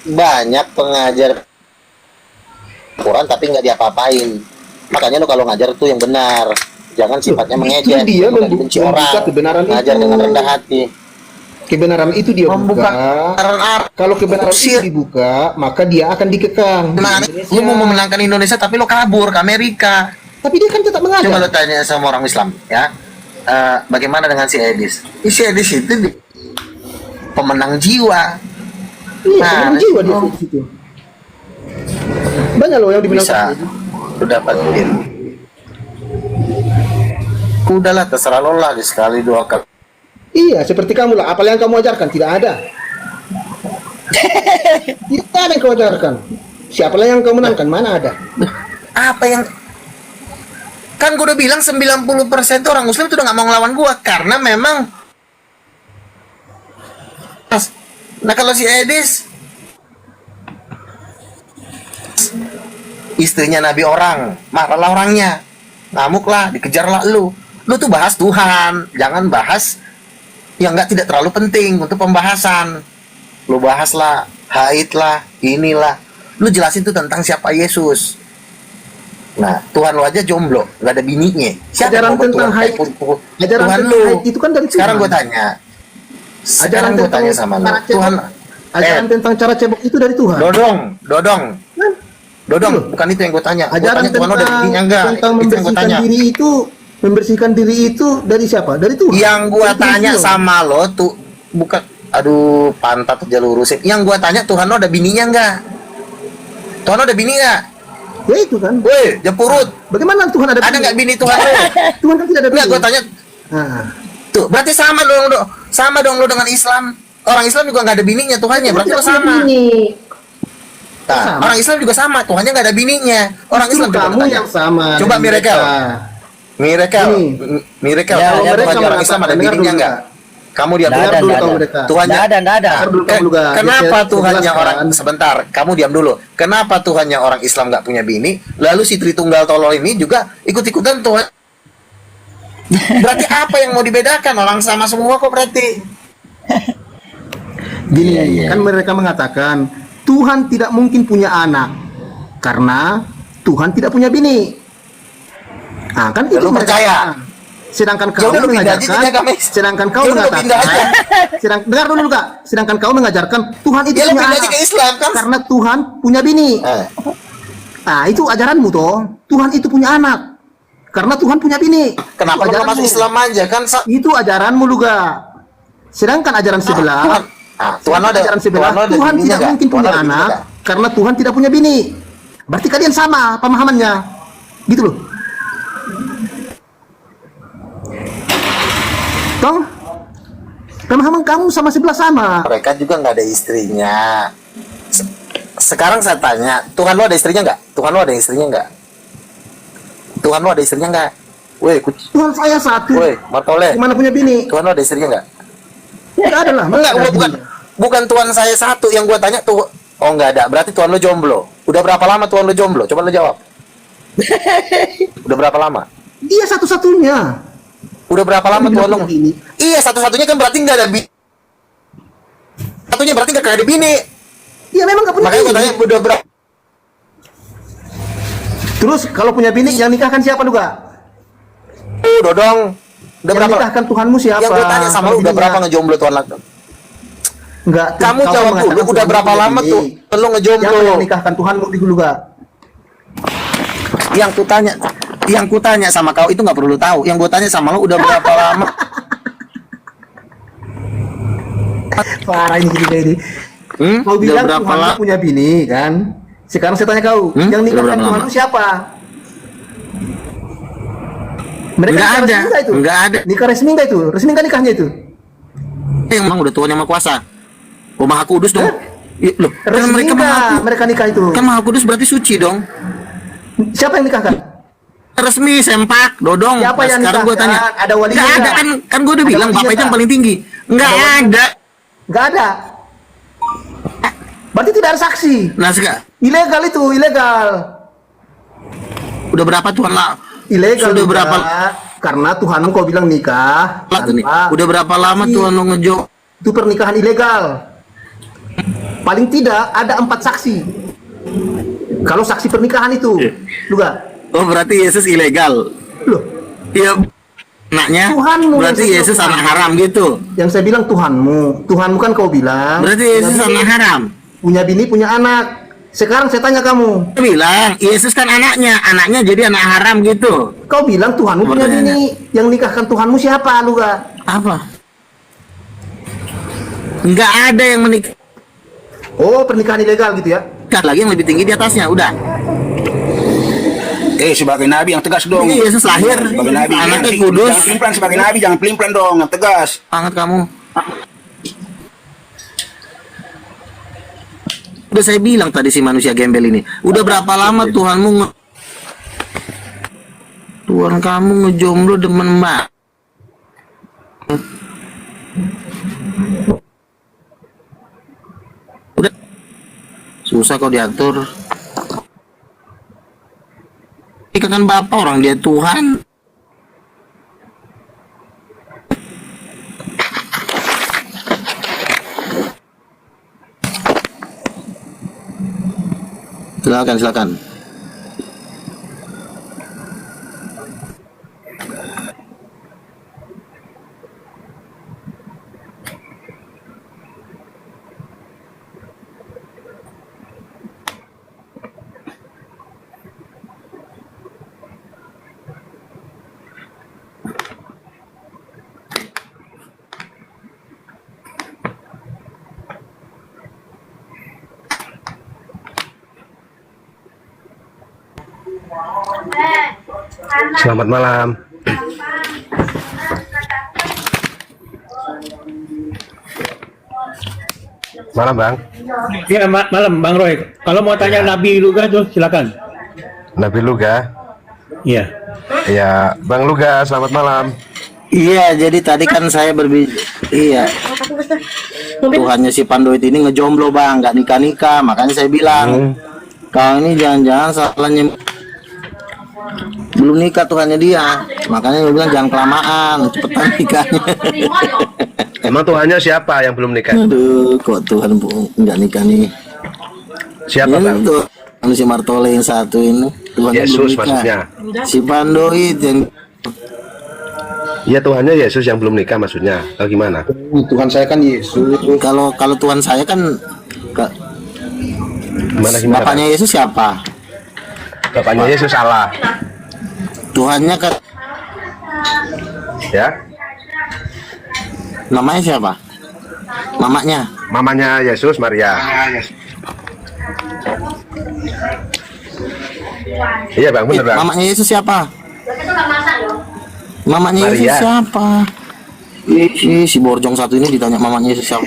banyak pengajar Quran tapi nggak diapa-apain. Makanya lo kalau ngajar tuh yang benar, jangan sifatnya Itu mengejek, dia bukan dibenci membuka orang. kebenaran Ngajar itu. dengan rendah hati. Kebenaran itu dia Membuka buka. kebenaran apa? Kalau kebenaran itu Usir. dibuka, maka dia akan dikekang. di Gimana? Indonesia. Lo mau memenangkan Indonesia tapi lo kabur ke Amerika. Tapi dia kan tetap mengajar. Coba lo tanya sama orang Islam, ya. Bagaimana dengan si Edis? Si Edis itu pemenang jiwa. Iya, Nah, menang jiwa dia oh. di situ. Banyak loh yang dibilang Bisa lo dapatin. Udahlah, terserah lo lah, sekali dua kali. Iya, seperti kamu lah. Apa yang kamu ajarkan? Tidak ada. Tidak ada yang kau ajarkan. Siapa yang kau menangkan? Mana ada? Apa yang kan gue udah bilang 90% tuh orang Muslim tuh udah gak mau ngelawan gue karena memang. Nah kalau si Edis istrinya Nabi orang, marahlah orangnya, ngamuklah, dikejarlah lu tuh bahas Tuhan, jangan bahas yang tidak terlalu penting untuk pembahasan. Lu bahaslah haid lah, inilah, lu jelasin tuh tentang siapa Yesus. Nah, Tuhan lu aja jomblo, nggak ada bininya. Siapa Ajaran yang mau tentang Tuhan? haid, ajaran Tuhan tentang lu. haid itu kan dari Tuhan. Sekarang gue tanya. Sekarang gue tanya sama lu. cara cebok, Tuhan, ajaran tentang cara cebok itu dari Tuhan. Dodong, bukan itu yang gue tanya. Gue Ajaran tanya Tuhan lo ada bininya enggak? tentang Itu yang gue membersihkan tanya. diri itu, membersihkan diri itu dari siapa? Dari Tuhan. Yang gue Dari Tuhan tanya juga. sama lo tuh bukan, aduh pantat aja lurusin. Yang gue tanya Tuhan lo ada bininya enggak? Tuhan lo ada bini enggak? Ya itu kan. Woi, Japurut. Bagaimana Tuhan ada Ada nggak bini Tuhan lo? Tuhan kan tidak ada Enggak, bini. gue tanya. Nah, Tuh, berarti sama dong lo dengan Islam. Orang Islam juga nggak ada bininya Tuhannya, berarti lo tidak punya sama. bini. Nah, Sama. orang Islam juga sama, Tuhannya nggak ada bininya. Orang Justru Islam coba kamu tanya. yang sama. Coba dengan miracle. mereka. Miracle, Ini. miracle. Ya, Kalau ya, mereka Tuhannya orang Islam ada mengatakan, bininya dengar dulu, nggak? Kamu diam Nggak dulu. ada, dulu nggak kamu ada. mereka. Tuhannya Nggak ada. Dengar dulu kamu juga. Kenapa Saya Tuhannya jelaskan. orang sebentar, kamu diam dulu. Kenapa Tuhannya orang Islam nggak punya bini? Lalu si Tritunggal tolol ini juga ikut-ikutan Tuhan. Berarti apa yang mau dibedakan? Orang sama semua kok berarti. Gini, Iya. kan mereka mengatakan Tuhan tidak mungkin punya anak karena Tuhan tidak punya bini. Nah, kan Ya, lu mereka percaya? katakan. Sedangkan Ya kau udah, lu pindah aja mengajarkan, jadi agamis. sedangkan kau Ya udah, lu mengatakan, pindah aja. dengar dulu Kak, sedangkan kau mengajarkan Tuhan itu Ya lu punya pindah aja anak ke Islam kan? karena Tuhan punya bini. Nah, itu ajaranmu toh. Tuhan itu punya anak karena Tuhan punya bini. Kenapa Itu lu nggak ajaranmu. masuk Islam aja kan? Itu ajaranmu juga. Sedangkan ajaran sebelah, Tuhan ada ajaran sebelah, Tuhan ada Tuhan bininya tidak nggak? mungkin Tuhan punya ada bininya anak nggak? karena Tuhan tidak punya bini. Berarti kalian sama pemahamannya, gitu loh. Tong, Memang kamu sama sebelah sama. Mereka juga nggak ada istrinya. Sekarang saya tanya, Tuhan lo ada istrinya nggak? Tuhan lo ada istrinya nggak? Tuhan lo ada istrinya nggak? Woi, Tuhan saya satu. woi, Martole. Gimana punya bini? Tuhan lo ada istrinya nggak? Enggak ada lah. Enggak, Masa ada bukan. bini? Bukan Tuhan saya satu yang gua tanya tuh. Oh, nggak ada. Berarti Tuhan lo jomblo. Udah berapa lama Tuhan lo jomblo? Coba lo jawab. Udah berapa lama? Dia satu-satunya. Udah berapa lama Dia Tuhan lo? punya bini. Iya, satu-satunya kan berarti nggak ada bini. Satunya berarti nggak ada bini. Iya memang nggak punya Makanya gua bini. tanya udah berapa? Terus kalau punya bini yang nikahkan siapa juga? Dodong. Udah Yang berapa? nikahkan Tuhanmu siapa? Yang gue tanya sama lu, udah Bininya. berapa ngejomblo Tuhan lagi? Enggak. Kamu kau jawab mengatakan dulu, udah Tuhanmu berapa punya lama bini. tuh lu ngejomblo? Siapa yang nikahkan Tuhanmu dulu gak? Yang ku tanya sama kau itu nggak perlu tahu. Yang gue tanya sama lu udah berapa lama? Parah ini gini ini. Kau Udah bilang berapa Tuhanmu lama? punya bini kan? Sekarang saya tanya kau, yang Udah nikahkan berapa Tuhanmu lama? siapa? Mereka Nggak nikah ada. resmi nggak itu? Nggak ada. Nikah resmi nggak itu? Resmi nggak nikahnya itu? Emang udah Tuhan yang Maha Kuasa. Oh, Maha Kudus dong. Loh, kan Resmi mereka nggak mereka nikah itu? Kan Maha Kudus berarti suci dong. Siapa yang nikahkan? Resmi, sempak, dodong. Siapa Nah, yang sekarang gue nikahkan? tanya. Ada walinya Nggak ada nggak? kan gue udah Ada bilang walinya Bapak itu yang nggak? paling tinggi. Nggak Ada walinya? ada. Nggak ada. Berarti tidak ada saksi. Nah, sekarang Ilegal itu, ilegal. udah berapa Tuhan lah? Ilegal Sudah juga. berapa? Karena Tuhanmu kau bilang nikah Lah, nih. tanpa Udah berapa lama Tuhan lo ngejo? itu pernikahan ilegal. Paling tidak ada 4 saksi. Kalau saksi pernikahan itu, juga. Oh, berarti Yesus ilegal. Loh, Iya. Anaknya Tuhanmu berarti yang Yesus Tuhan. anak haram gitu. yang saya bilang Tuhanmu, Tuhanmu kan kau bilang. Berarti punya Yesus bini, anak haram. punya bini, punya anak. Sekarang saya tanya kamu, Dia bilang Yesus kan anaknya jadi anak haram gitu. kau bilang Tuhanmu punya Pertanyaannya. bini, yang nikahkan Tuhanmu siapa, lu gak? Apa? Nggak ada yang menikah Oh, pernikahan ilegal gitu ya? lagi yang lebih tinggi di atasnya. Udah. Sebagai nabi yang tegas dong. Ini Yesus lahir Sebagai nabi, anaknya jangan kudus. pelin-pelan sebagai nabi, jangan pelin-pelan dong, yang tegas. Banget kamu. Udah saya bilang tadi si manusia gembel ini. Udah berapa lama Tuhan kamu ngejomblo demen mbak. Udah susah kau diatur. Ini kan bapak orang dia Tuhan. Silakan. Selamat malam. Malam Bang. Iya, malam Bang Roy. Kalau mau tanya Nabi Luga tuh silakan. Nabi Luga. Iya. Ya, Bang Luga, selamat malam. Iya, jadi tadi kan saya iya. Tuhannya si Pandoit ini ngejomblo bang, nggak nikah, makanya saya bilang, kau ini jangan-jangan salahnya belum nikah Tuhannya dia, makanya saya bilang jangan kelamaan, cepetan nikahnya. Emang Tuhannya siapa yang belum nikah? Aduh, kok Tuhan nggak nikah nih? Siapa Bang? Tuh, si Martole yang satu ini, Tuhannya Yesus belum nikah. maksudnya. Si Pandoit yang Iya, Tuhannya Yesus yang belum nikah maksudnya. Atau gimana? Tuhan saya kan Yesus. kalau Tuhan saya kan Gimana gimana? bapaknya Yesus siapa? Bapaknya Yesus Allah. Tuhannya kan Ya. namanya siapa? Mamanya. Mamanya Yesus Maria. Iya Bang, bener Bang. Mamanya Yesus siapa? Mamanya Maria. Yesus siapa? Si Borjong satu ini ditanya mamanya siapa.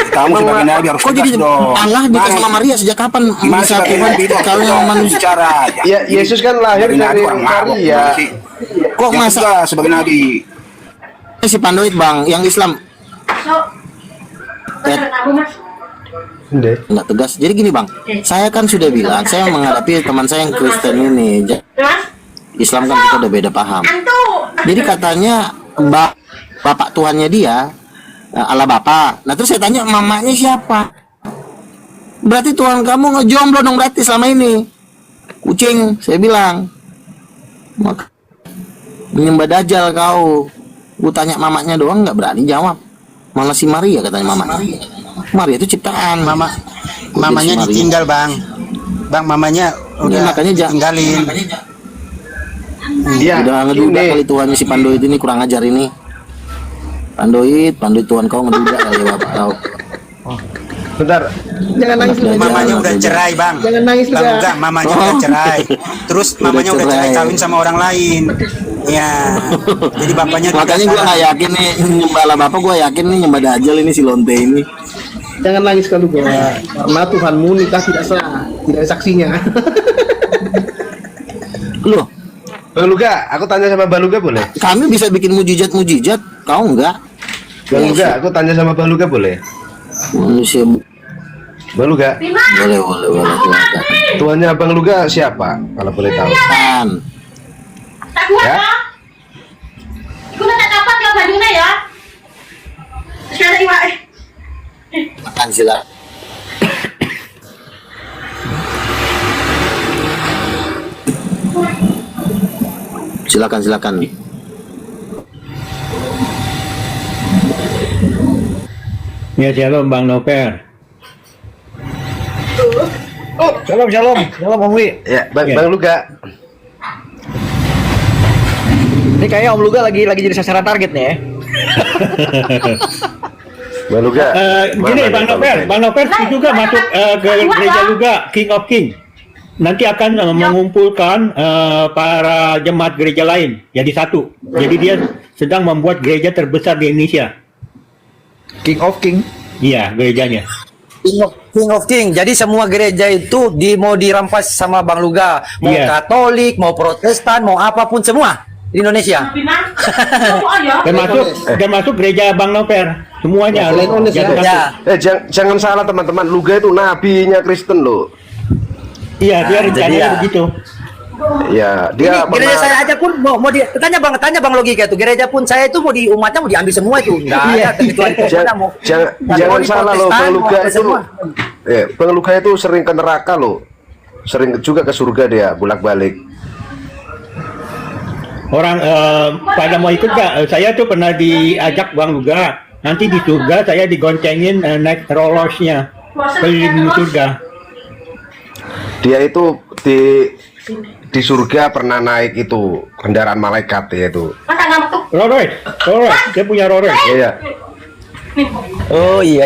Kamu sebagai nabi harus Kok jadi tegas dong. Allah nikah sama Maria sejak kapan? Gimana Bisa sebagai nabi itu kalau yang manusia. bicara aja. Ya, Yesus kan lahir Sebagai nabi dari orang mabuk, Maria. gimana sih? Kok Yang masa tegas sebagai nabi? si Pandoid bang, yang Islam nggak tegas. Jadi gini bang, saya kan sudah bilang saya menghadapi teman saya yang Kristen ini. Islam kan kita udah beda paham. Jadi katanya bapak Tuhannya dia Allah Bapa. Nah terus saya tanya mamanya siapa? Berarti Tuhan kamu ngejomblo dong berarti selama ini. Kucing, saya bilang. Maka menyembah dajjal kau. Gue tanya mamanya doang nggak berani jawab. Malah si Maria katanya mamanya. Maria itu ciptaan. Mamanya ditinggal bang. Bang mamanya udah makanya tinggalin. Iya, Udah ngeduga ini. kali Tuhannya si Pandoid ini kurang ajar ini. Pandoid Tuhan kau ngeduga kali bapak kau. Bentar. Jangan nangis lu. Mamanya udah cerai bang. Jangan nangis lu, Bang, Kak. enggak, mamanya udah cerai. Terus mamanya udah cerai cerai. kawin sama orang lain. Ya. Jadi bapaknya Makanya gue nggak yakin nih nyembah Allah Bapa, gue yakin nih nyembah dajjal ini si lonte ini. Jangan nangis kalau gua. Karena Tuhanmu nikah tidak sah, tidak ada saksinya. Loh, Bang Luga, aku tanya sama Bang Luga boleh? kami bisa bikin mujizat, kau enggak? Bang Luga, aku tanya sama Bang Luga boleh? Manusia Bang Luga, boleh silakan. tuannya Bang Luga siapa? Kalau boleh tahu. Kan, Tak kuat Ya. ya? Iku nak tak dapat ya bajunya ya? Sekarang iwak. makan silakan. Silakan. Ya shalom Bang Noper. Shalom Om Wi. Ya, Bang, Ya. Bang Luga. Ini kayaknya Om Luga lagi jadi sasaran target nih ya. Bang Luga. Gini mana Bang nih Noper, Luga? Bang Noper juga masuk ke gereja juga King of King. Nanti akan mengumpulkan para jemaat gereja lain jadi satu. Jadi dia sedang membuat gereja terbesar di Indonesia. King of King. Iya, gerejanya. King of King. Jadi semua gereja itu mau dirampas sama Bang Luga. Mau Iya. Katolik, mau Protestan, mau apapun semua di Indonesia. Bima. Kau aja. Termasuk gereja Bang Noper. Semuanya Selain Ones ya. jadi satu. Ya. Jangan salah teman-teman, Luga itu nabinya Kristen loh. Iya, dia Nah, rencananya jadi ya. begitu. Ya, Ini dia gereja saya aja pun mau tanya bang logika itu gereja pun saya itu mau umatnya mau diambil semua itu nggak ada kecuali Jangan salah loh, Bang Luga itu. Bang Luga itu sering ke neraka loh. Sering juga ke surga dia, bolak-balik. Orang pada mau ikut gak? Saya tuh pernah diajak Bang Luga. Nanti di surga saya digoncengin naik rollersnya keliling surga. Dia itu di surga pernah naik itu kendaraan malaikat ya itu. Masa nggak tuh? Rolls, dia punya Rolls. Iya. oh iya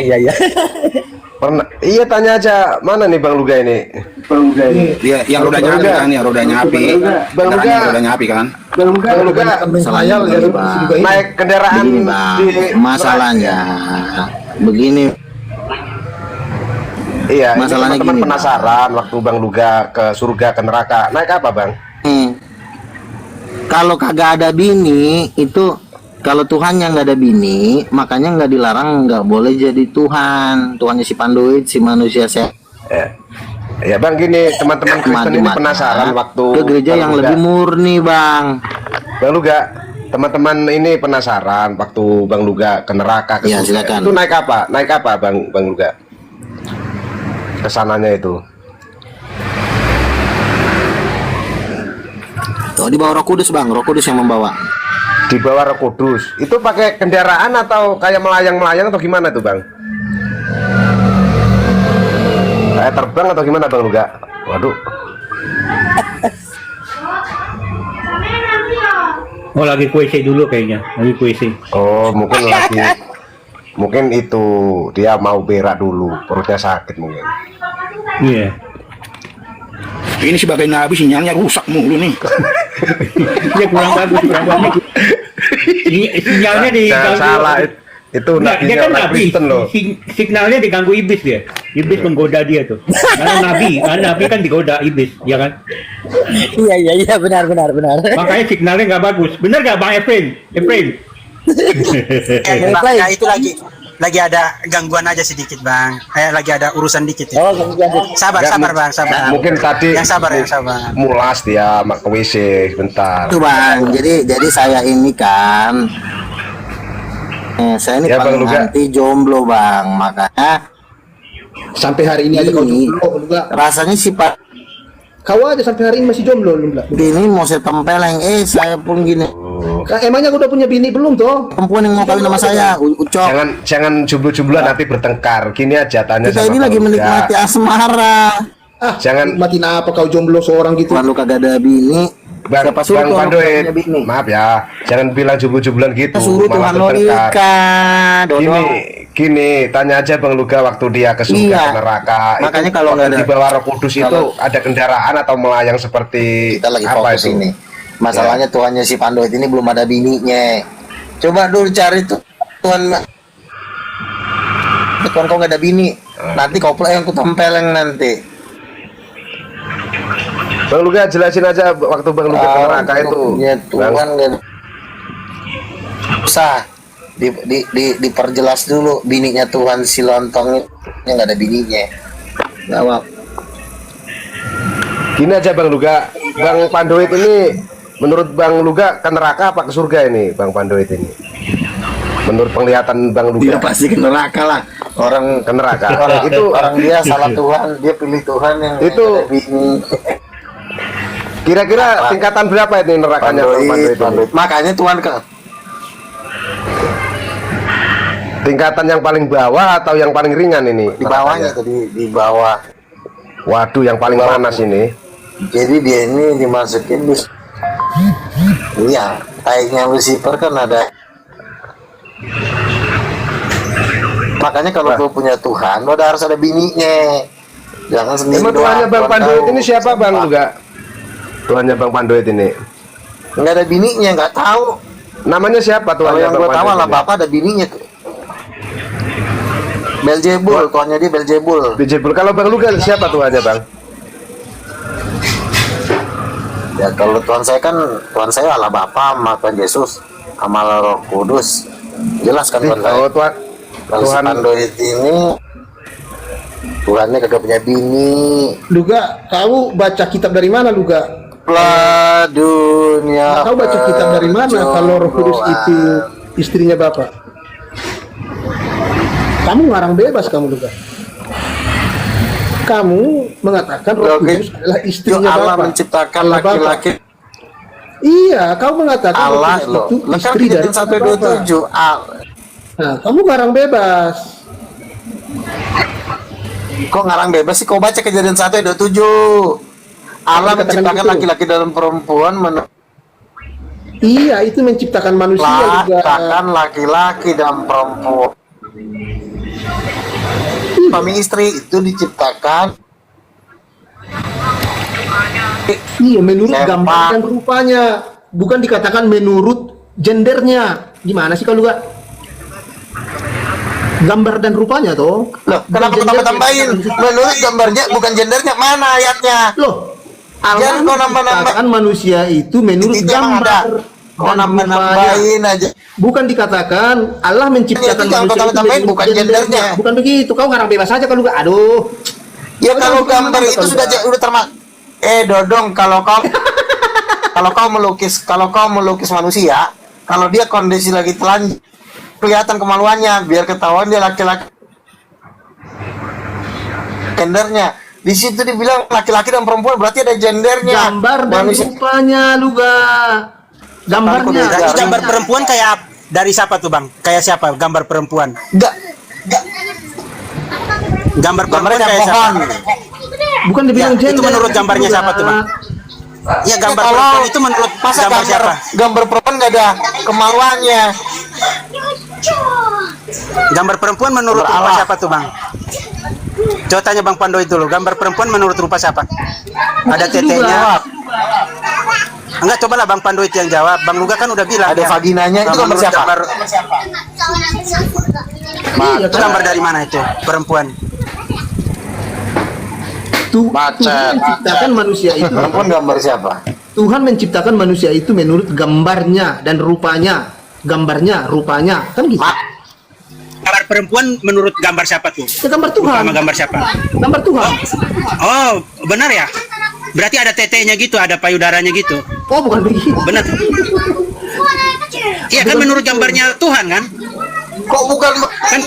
Pernah. Iya, tanya aja mana nih Bang Luga ini? Bang Luga ini. Dia yang rodanya Bang api Luga. kan, yang rodanya api. Bang Luga. Kendaraannya yang rodanya api kan. Bang Luga Masalahnya begini, Bang. naik kendaraan Begini, Bang. di Masalahnya begini. Iya, Masalahnya teman-teman gini, penasaran waktu Bang Luga ke surga ke neraka naik apa Bang? Kalau kagak ada bini itu kalau Tuhan yang nggak ada bini makanya nggak dilarang nggak boleh jadi Tuhannya si Pandoid si manusia saya Ya Bang, gini teman-teman Kristen ini penasaran waktu ke gereja Bang yang Luga. lebih murni Bang. Bang Luga, teman-teman ini penasaran waktu Bang Luga ke neraka ke Ya, surga. silakan. Itu naik apa? Naik apa Bang Luga? Kesananya itu. Oh, di bawah Roh Kudus Bang, Roh Kudus yang membawa. Di bawah Roh Kudus. Itu pakai kendaraan atau kayak melayang-melayang atau gimana tuh Bang? Kayak terbang atau gimana Bang Luga? Waduh. Oh, lagi QC dulu kayaknya, lagi QC. Oh, mungkin itu dia mau berak dulu, perutnya sakit mungkin. Iya. Ini sebagai nabi sinyalnya rusak mulu nih. Dia kurang bagus. Sinyalnya diganggu. Salah itu Enggak, dia kan nabi. Kristen loh. Signalnya diganggu iblis dia. Iblis menggoda dia tuh. Karena nabi kan digoda iblis, ya kan? Iya, benar. Makanya signalnya nggak bagus. Bener nggak Bang Efrain? Ya, itu lagi ada gangguan aja sedikit bang. Lagi ada urusan dikit. Ya. Oh, ganti. Sabar bang, sabar. Mungkin tadi Yang sabar. mulas dia mak ke WC bentar. Itu bang, jadi saya ini kan, saya ini Ya, Bang paling Luga. anti jomblo bang, makanya Sampai hari ini aja kau jomblo, Luga. rasanya sih Pak Kau aja sampai hari ini masih jomblo, Luga. ini mau saya tempeleng, saya pun gini, Nah, emangnya kau udah punya bini belum toh? perempuan yang mau kawin sama saya, Ucok. Jangan jumlah-jumlah nanti bertengkar. Gini aja tanya Kita sama ini Bang lagi Luga. menikmati asmara. Jangan- nikmatin apa kau jomblo seorang gitu? Tuhan lu kagak ada bini. Bang Siapa suruh Tuhan lu Pandoit, punya bini? maaf ya, jangan bilang jumlah-jumlan gitu, Suruh malah Tuhan lo bertengkar. nikah, Dodong. Gini, tanya aja Bang Luga waktu dia ke surga Iya. ke neraka. Makanya Itu kalau waktu nggak ada- di bawah Roh Kudus itu kalau- ada kendaraan atau melayang seperti Kita lagi apa fokus itu? ini. Masalahnya Tuhannya si Pandoit ini belum ada bininya. Coba dulu cari tuh Tuhan. Tuhan kau nggak ada bini. Nanti kau pula yang kutempeleng nanti. Bang Luga jelasin aja waktu Bang Luga ke neraka itu. Ya Bang. Tuhan nggak usah diperjelas dulu bininya Tuhan si lontong ini nggak ada bininya. Jawab. Gini aja Bang Luga, Bang Pandoit ini menurut Bang Luga ke neraka apa ke surga ini Bang Pandoit ini? Menurut penglihatan Bang Dia Luga pasti ke neraka lah. Orang ke neraka. orang, Itu orang dia salah Tuhan, dia pilih Tuhan yang Itu- ada bini. kira-kira tingkatan berapa ini nerakanya Bang Pandoit ini? Pandoit. Makanya Tuhan ke Tingkatan yang paling bawah atau yang paling ringan ini? di bawahnya tadi, di bawah. Waduh, yang paling panas ini. Jadi dia ini dimasukin di iya, taiknya Lucifer kan ada. Makanya kalau lu punya Tuhan, lu harus ada bininya. Jangan sendiri. Emang Tuhannya doang, Bang Tuhan Pandoit tahu ini siapa Bang Luga? Tuhannya Bang Pandoit ini. Nggak ada bininya, nggak tahu. Namanya siapa Kalau Tuhannya yang Bang gua tahu Pandoit lah ini? bapak ada bininya tuh. Beelzebul, Tuhannya dia Beelzebul. Bijebul. Kalau Bang Luga siapa Tuhannya Bang? Ya kalau Tuhan saya Allah Bapa sama Tuhan Yesus sama Roh Kudus. Jelas kan Tuhan saya. Oh Tuhan. Kalau si Tuhan. Pandoit ini Tuhannya kagak punya bini. Luga, kau baca kitab dari mana, Luga? Lah dunia. Kau baca kitab dari mana kalau Roh Kudus itu istrinya Bapak? Kamu ngarang bebas kamu, Luga. Kamu mengatakan Roh Kudus adalah istrinya Allah Bapak. menciptakan Allah Bapak. laki-laki. Iya, kau mengatakan Roh Allah Kudus loh. itu Lah kan istri dari kejadian 127 Nah, kamu ngarang bebas. Kok ngarang bebas sih? Kau baca kejadian 127. Allah Dikatakan menciptakan gitu. laki-laki dan perempuan Iya, itu menciptakan manusia juga. menciptakan laki-laki dan perempuan. Suami istri itu diciptakan. Iya, menurut Sempak. gambar dan rupanya, bukan dikatakan menurut gendernya. Gimana sih kalau Luga? Gambar dan rupanya toh. Loh, kenapa Bukan kau gendernya. tambahin? Menurut gambarnya bukan gendernya, mana ayatnya? Loh, Jangan kau nambah-nambah. menciptakan manusia itu menurut Itu emang gambar ada. Kau dan rupanya. nambah-nambahin aja. Bukan dikatakan Allah menciptakan Itu jangan kau manusia itu tambah-tambahin, menurut bukan gendernya. Bukan begitu. Kau ngarang bebas aja kalau Luga. Aduh. Ya Kau kalau jangan gambar kemana-mana itu kalau sudah Luga. udah termasuk. Dodong, kalau kau melukis manusia, kalau dia kondisi lagi telanjang, kelihatan kemaluannya, biar ketahuan dia laki-laki. Gendernya di situ dibilang laki-laki dan perempuan, berarti ada gendernya. Gambar dan Manusia. rupanya Luga. Gambarnya. Jadi Gambar perempuan kayak dari siapa tuh bang? Kayak siapa gambar perempuan? Enggak, Gambar perempuan gambarnya kayak pohon. siapa? Bukan dibilang Ya, itu gender. menurut gambarnya Luga. siapa tuh, Bang? Iya, gambar Kalau perempuan itu menurut masa gambar siapa? gambar perempuan nggak ada kemaluannya. Gambar perempuan menurut Gambar rupa Allah. siapa tuh bang? Coba tanya Bang Pandoit dulu. Gambar perempuan menurut rupa siapa? Ada teteknya. Enggak, cobalah Bang Pandoit yang jawab. Bang Luga kan udah bilang. Ada ya, vaginanya, itu gambar siapa? Itu gambar dari mana itu? Perempuan. Tuhan menciptakan manusia itu. Perempuan gambar siapa? Tuhan menciptakan manusia itu menurut gambarnya dan rupanya. Gambarnya, rupanya, kan gitu. Gambar perempuan menurut gambar siapa tuh? Ya, gambar Tuhan. Sama gambar siapa? Gambar Tuhan. Oh, benar ya? Berarti ada tetenya gitu, ada payudaranya gitu. Oh, bukan begitu. Benar. Iya kan menurut gambarnya Tuhan kan? Kok bukan Kan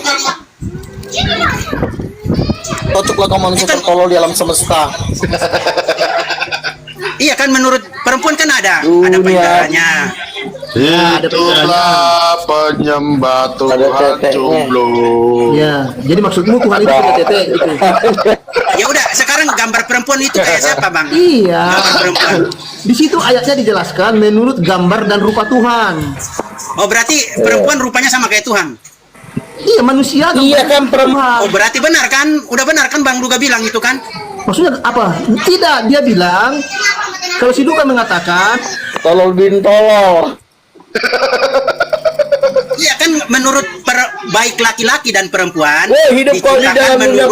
cocoklah kamu manusia tertolol di alam semesta. iya kan menurut perempuan kan ada payudaranya. Itulah penyembah Tuhan jomblo. Ya, jadi maksudmu Tuhan itu punya tete gitu. Ya udah, sekarang gambar perempuan itu kayak siapa, Bang? Iya. Gambar perempuan. Di situ ayatnya dijelaskan menurut gambar dan rupa Tuhan. Oh, berarti perempuan rupanya sama kayak Tuhan. Iya, manusia. Iya kan perempuan. Oh, berarti benar kan? Udah benar kan Bang Luga bilang itu kan? Maksudnya apa? Tidak, dia bilang kalau si Duga mengatakan Tolol bin tolol. Iya kan menurut baik laki-laki dan perempuan. hidup kau di dalam dunia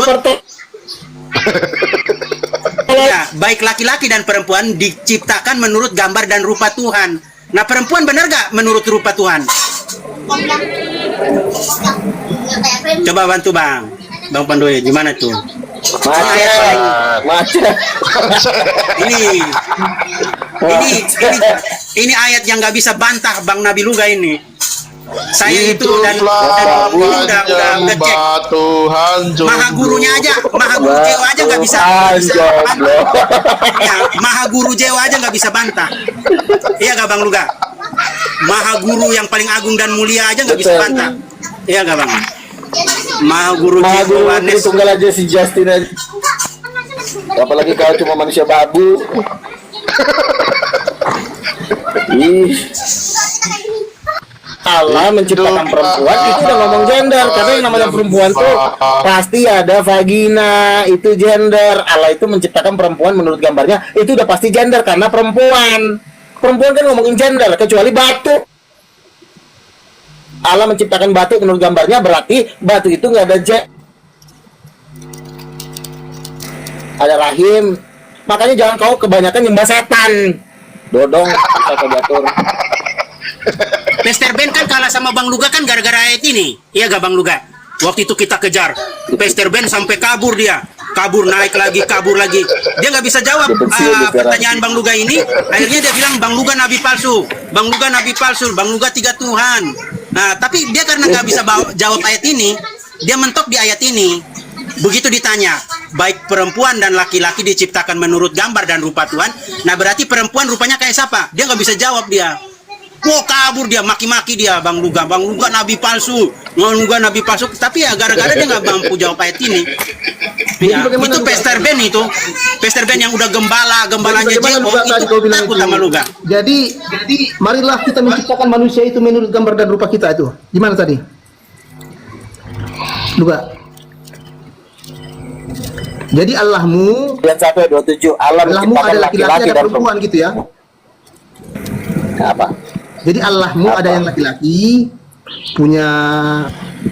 Ya, baik laki-laki dan perempuan diciptakan menurut gambar dan rupa Tuhan. Nah, perempuan benar gak menurut rupa Tuhan? Coba bantu Bang Pandoy, gimana tuh? Macet. Ini ayat yang nggak bisa bantah Bang Nabi Luga ini. Saya itu dan udah cek. Maha gurunya aja, Maha Guru Jewa aja nggak bisa bantah. Ya, Maha Guru Jewa aja nggak bisa bantah. Iya gak Bang Luga? Maha Guru yang paling agung dan mulia aja nggak bisa bantah. Iya gak Bang? Maha Guru Jewa Tunggal aja si Justin aja. Apalagi kau cuma manusia babu. Allah menciptakan perempuan itu udah ngomong gender, karena yang namanya perempuan tuh pasti ada vagina, itu gender. Allah itu menciptakan perempuan menurut gambarnya itu udah pasti gender karena perempuan kan ngomongin gender, kecuali batu. Allah menciptakan batu menurut gambarnya berarti batu itu nggak ada ada rahim. Makanya jangan kau kebanyakan nyembah setan. Dodong kata diatur. Pester Ben kan kalah sama Bang Luga kan gara-gara ayat ini. Iya gak Bang Luga? Waktu itu kita kejar Pester Ben sampai kabur dia. Kabur naik lagi, kabur lagi. Dia nggak bisa jawab pertanyaan Bang Luga ini. Akhirnya dia bilang Bang Luga nabi palsu. Bang Luga nabi palsu. Bang Luga 3 Tuhan. Nah, tapi dia karena nggak bisa jawab ayat ini, dia mentok di ayat ini. Begitu ditanya, baik perempuan dan laki-laki diciptakan menurut gambar dan rupa Tuhan. Nah, berarti perempuan rupanya kayak siapa? Dia nggak bisa jawab dia. Wah, kabur dia, maki-maki dia Bang Luga nabi palsu. Bang Luga nabi palsu. Tapi ya gara-gara dia nggak mampu jawab ayat ini. Ya, itu Pester Ben itu. Pester Ben yang udah gembalanya Jebo itu takut sama Luga. Jadi marilah kita menciptakan manusia itu menurut gambar dan rupa kita itu. Gimana tadi? Luga. Jadi Allahmu Yang 127 Allahmu ada laki-laki ada perempuan gitu ya. Apa? Jadi Allahmu ada yang laki-laki punya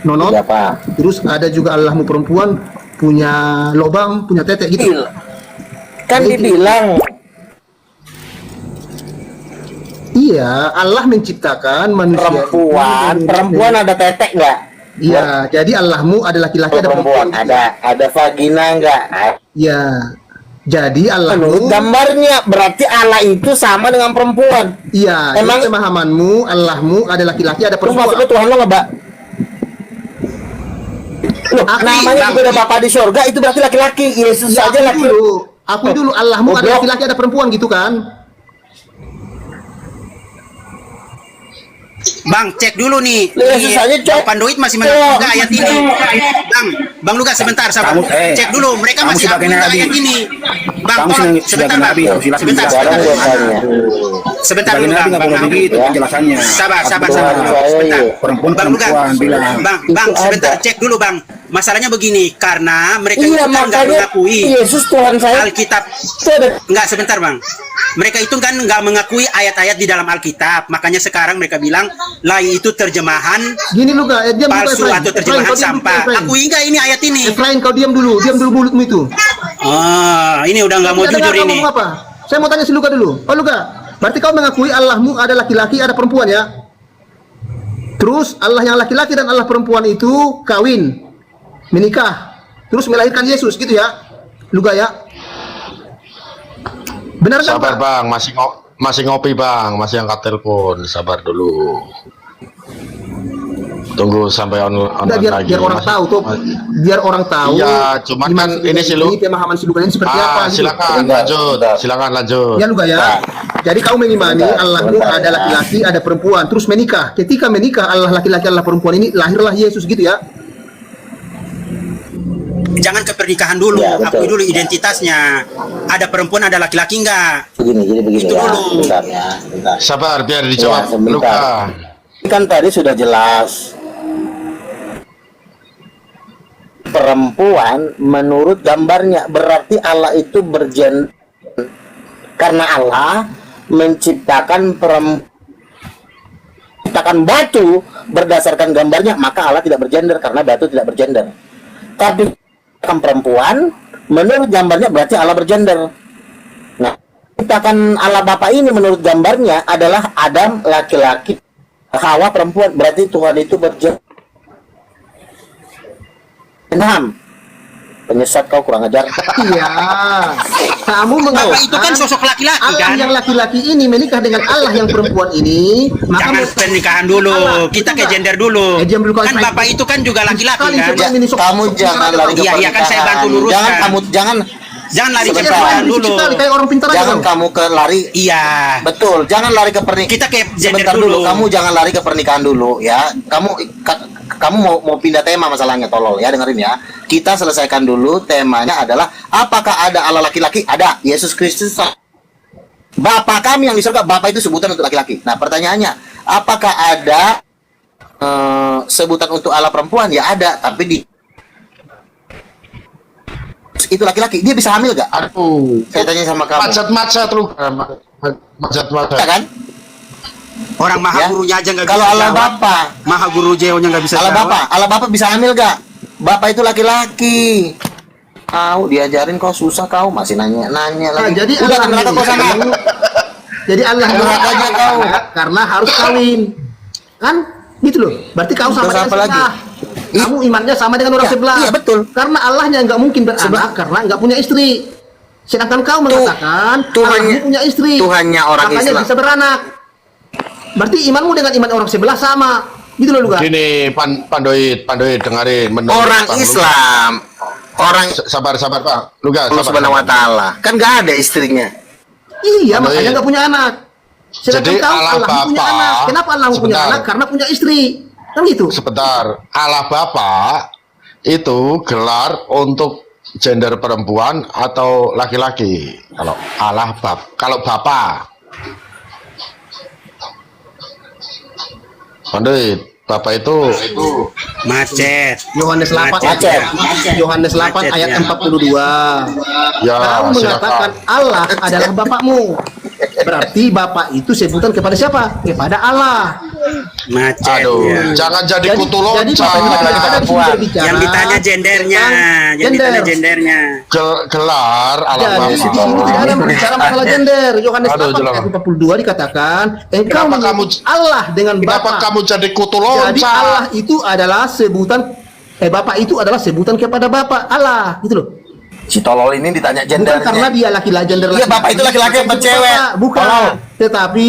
nonot, terus ada juga Allahmu perempuan punya lobang, punya tetek gitu. Kan dibilang iya, Allah menciptakan manusia perempuan ada tetek nggak? Iya, jadi Allahmu ada laki-laki ada perempuan. Ada vagina nggak? Iya. Jadi Allahmu gambarnya berarti Allah itu sama dengan perempuan. Iya, emang pemahamanmu Allahmu ada laki-laki ada perempuan. Maksudnya Tuhan lo nggak, Mbak? Namanya juga ada Bapa di surga, itu berarti laki-laki. Yesus ya, aja laki. Aku dulu Allahmu ada laki-laki ada perempuan gitu kan? Bang, cek dulu nih. Bang Pandoit masih menangkap ayat ini. Bang Luga sebentar, sabar. Cek dulu, mereka masih akui ayat ini. Bang, sebentar, Bang. Sebentar dulu, Bang. Sabar. Sebentar. Bang Luga. Bang, sebentar, cek dulu, Bang. Masalahnya begini, karena mereka itu Iya, kan nggak makanya mengakui Yesus Tuhan saya Alkitab. itu ada Nggak, sebentar bang. Mereka itu kan nggak mengakui ayat-ayat di dalam Alkitab. Makanya sekarang mereka bilang, lah itu terjemahan Gini lu gak, diam dulu palsu Efrain. atau Efrain, terjemahan kau diam dulu, sampah. Efrain. Akui nggak ini ayat ini? Efrain, kau diam dulu mulutmu itu. Ini udah nggak mau Tidak dengar jujur kau ini. ngomong apa? Saya mau tanya si Luka dulu. Oh Luka, berarti kau mengakui Allahmu ada laki-laki, ada perempuan ya? Terus Allah yang laki-laki dan Allah perempuan itu kawin, menikah, terus melahirkan Yesus gitu ya? Luka ya? Benar kan Sabar Pak? bang, masih ngopi bang, masih angkat telepon. Sabar dulu. Tunggu sampai Udah, online lagi. biar orang Masih- tahu tuh, biar orang tahu. Iya, cuma iman kan si Luka ini sih, Lu. pemahaman si Luka ini seperti apa? Gitu. Silakan lanjut, silakan lanjut. Ya Luka ya. Jadi kau mengimani Allahmu ada laki-laki, ada perempuan, terus menikah. Ketika menikah Allah laki-laki, Allah perempuan ini lahirlah Yesus gitu ya. Jangan ke pernikahan dulu, Ya, betul. akui dulu identitasnya. Ada perempuan, ada laki-laki nggak? Jadi begini Itu ya, dulu. bentar ya, bentar. Sabar biar dijawab Ya, sebentar. Luka. kan tadi sudah jelas. Perempuan menurut gambarnya berarti Allah itu bergender karena Allah menciptakan menciptakan batu berdasarkan gambarnya, maka Allah tidak bergender karena batu tidak bergender. Tapi kan perempuan menurut gambarnya berarti Allah bergender. Nah, ciptakan Allah Bapa ini menurut gambarnya adalah Adam laki-laki, Hawa perempuan, berarti Tuhan itu bergender. Enam, penyesat kau kurang ajar. Iya. Kamu Bapak mengatakan itu kan sosok laki-laki Allah kan? yang laki-laki ini menikah dengan Allah yang perempuan ini, maka Jangan pernikahan dulu, Allah, kita itu ke enggak. gender dulu. Diam dulu, kau Kan Efrain. bapak itu kan juga laki-laki Sekali kan? coba ini sok- Kamu sok- jangan sok- lari ke Iya, iya, kan saya bantu pernikahan. luruskan. Jangan Jangan lari ke Sebentar. pernikahan Efrain, dulu. sekali kayak orang pintar aja jangan kau. kamu ke lari. Iya. Betul, jangan lari ke pernikahan. Kita ke gender Sebentar dulu, dulu. kamu jangan lari ke pernikahan dulu ya. Kamu mau pindah tema masalahnya, tolol ya, dengerin ya. Kita selesaikan dulu, temanya adalah apakah ada Allah laki-laki? Ada, Yesus Kristus. Bapa kami yang di surga, Bapa itu sebutan untuk laki-laki. Nah, pertanyaannya, apakah ada sebutan untuk Allah perempuan? Ya ada, tapi di itu laki-laki, dia bisa hamil gak? Aduh, Saya tanya sama kamu. macet-macet lu. Macet-macet. Ya kan? Orang maha Ya. gurunya aja nggak bisa Kalau Allah jawab. Bapa, Maha guru Jeho-nya nggak bisa Allah jawab. Bapak bisa hamil gak? Bapak itu laki-laki. Kau diajarin kau susah kau masih nanya Nah, lagi. jadi Udah Allah neraka kau sana. ini- jadi Allah Neraka aja kau. karena harus kawin. Kan? Gitu loh. Berarti kau sama Terus dengan apa lagi? sebelah. Kamu imannya sama dengan orang Iya, sebelah. iya, betul. Karena Allahnya nggak mungkin beranak karena nggak punya istri. Sedangkan kau mengatakan Tuhannya- Allahmu punya istri. Tuhannya orang makanya Islam. bisa beranak. Berarti imanmu dengan iman orang sebelah sama. Gitu loh, Luka. Gini, Pandoid dengerin. Menurut Orang Bang Luka. Islam, orang Sabar, Bang. Luka, Allah sabar. Subhanahu wa taala. Kan gak ada istrinya. Iya, Aduh, makanya iya. nggak punya anak. Sedangkan Jadi kau Allah Allahmu punya Bapa- anak. Kenapa Allah punya Sebentar. anak? Karena punya istri. Kan gitu. Sebentar, Allah Bapa itu gelar untuk gender perempuan atau laki-laki. Kalau Bapak. Pandoid, Bapak itu Macet. Yohanes 8 Macet. Yohanes 8 Macet, ayat ya. 42. ya Kamu mengatakan silakan. Allah adalah bapakmu. Berarti bapak itu sebutan kepada siapa? Kepada Allah. Macet. Aduh, ya. jangan jadi kutu jadi bapak ini loncat. kita di sini berbicara Yang ditanya gendernya, tentang yang ditanya gender. gendernya. Gelar Allah Jadi di sini Bapa. tidak ada yang berbicara masalah gender. Yohanes Aduh, 8 jelas. ayat 42 dikatakan, engkau Kenapa kamu- menyebut Allah dengan Kenapa Bapa. kamu jadi kutu Jadi Allah loncat? itu adalah sebutan Bapak itu adalah sebutan kepada Bapak Allah, gitu loh. Si tolol ini ditanya Bukan gendernya. karena dia laki-laki gender Iya, Bapak itu laki-laki apa Itu cewek? Bapak, bukan. Tolol. Tetapi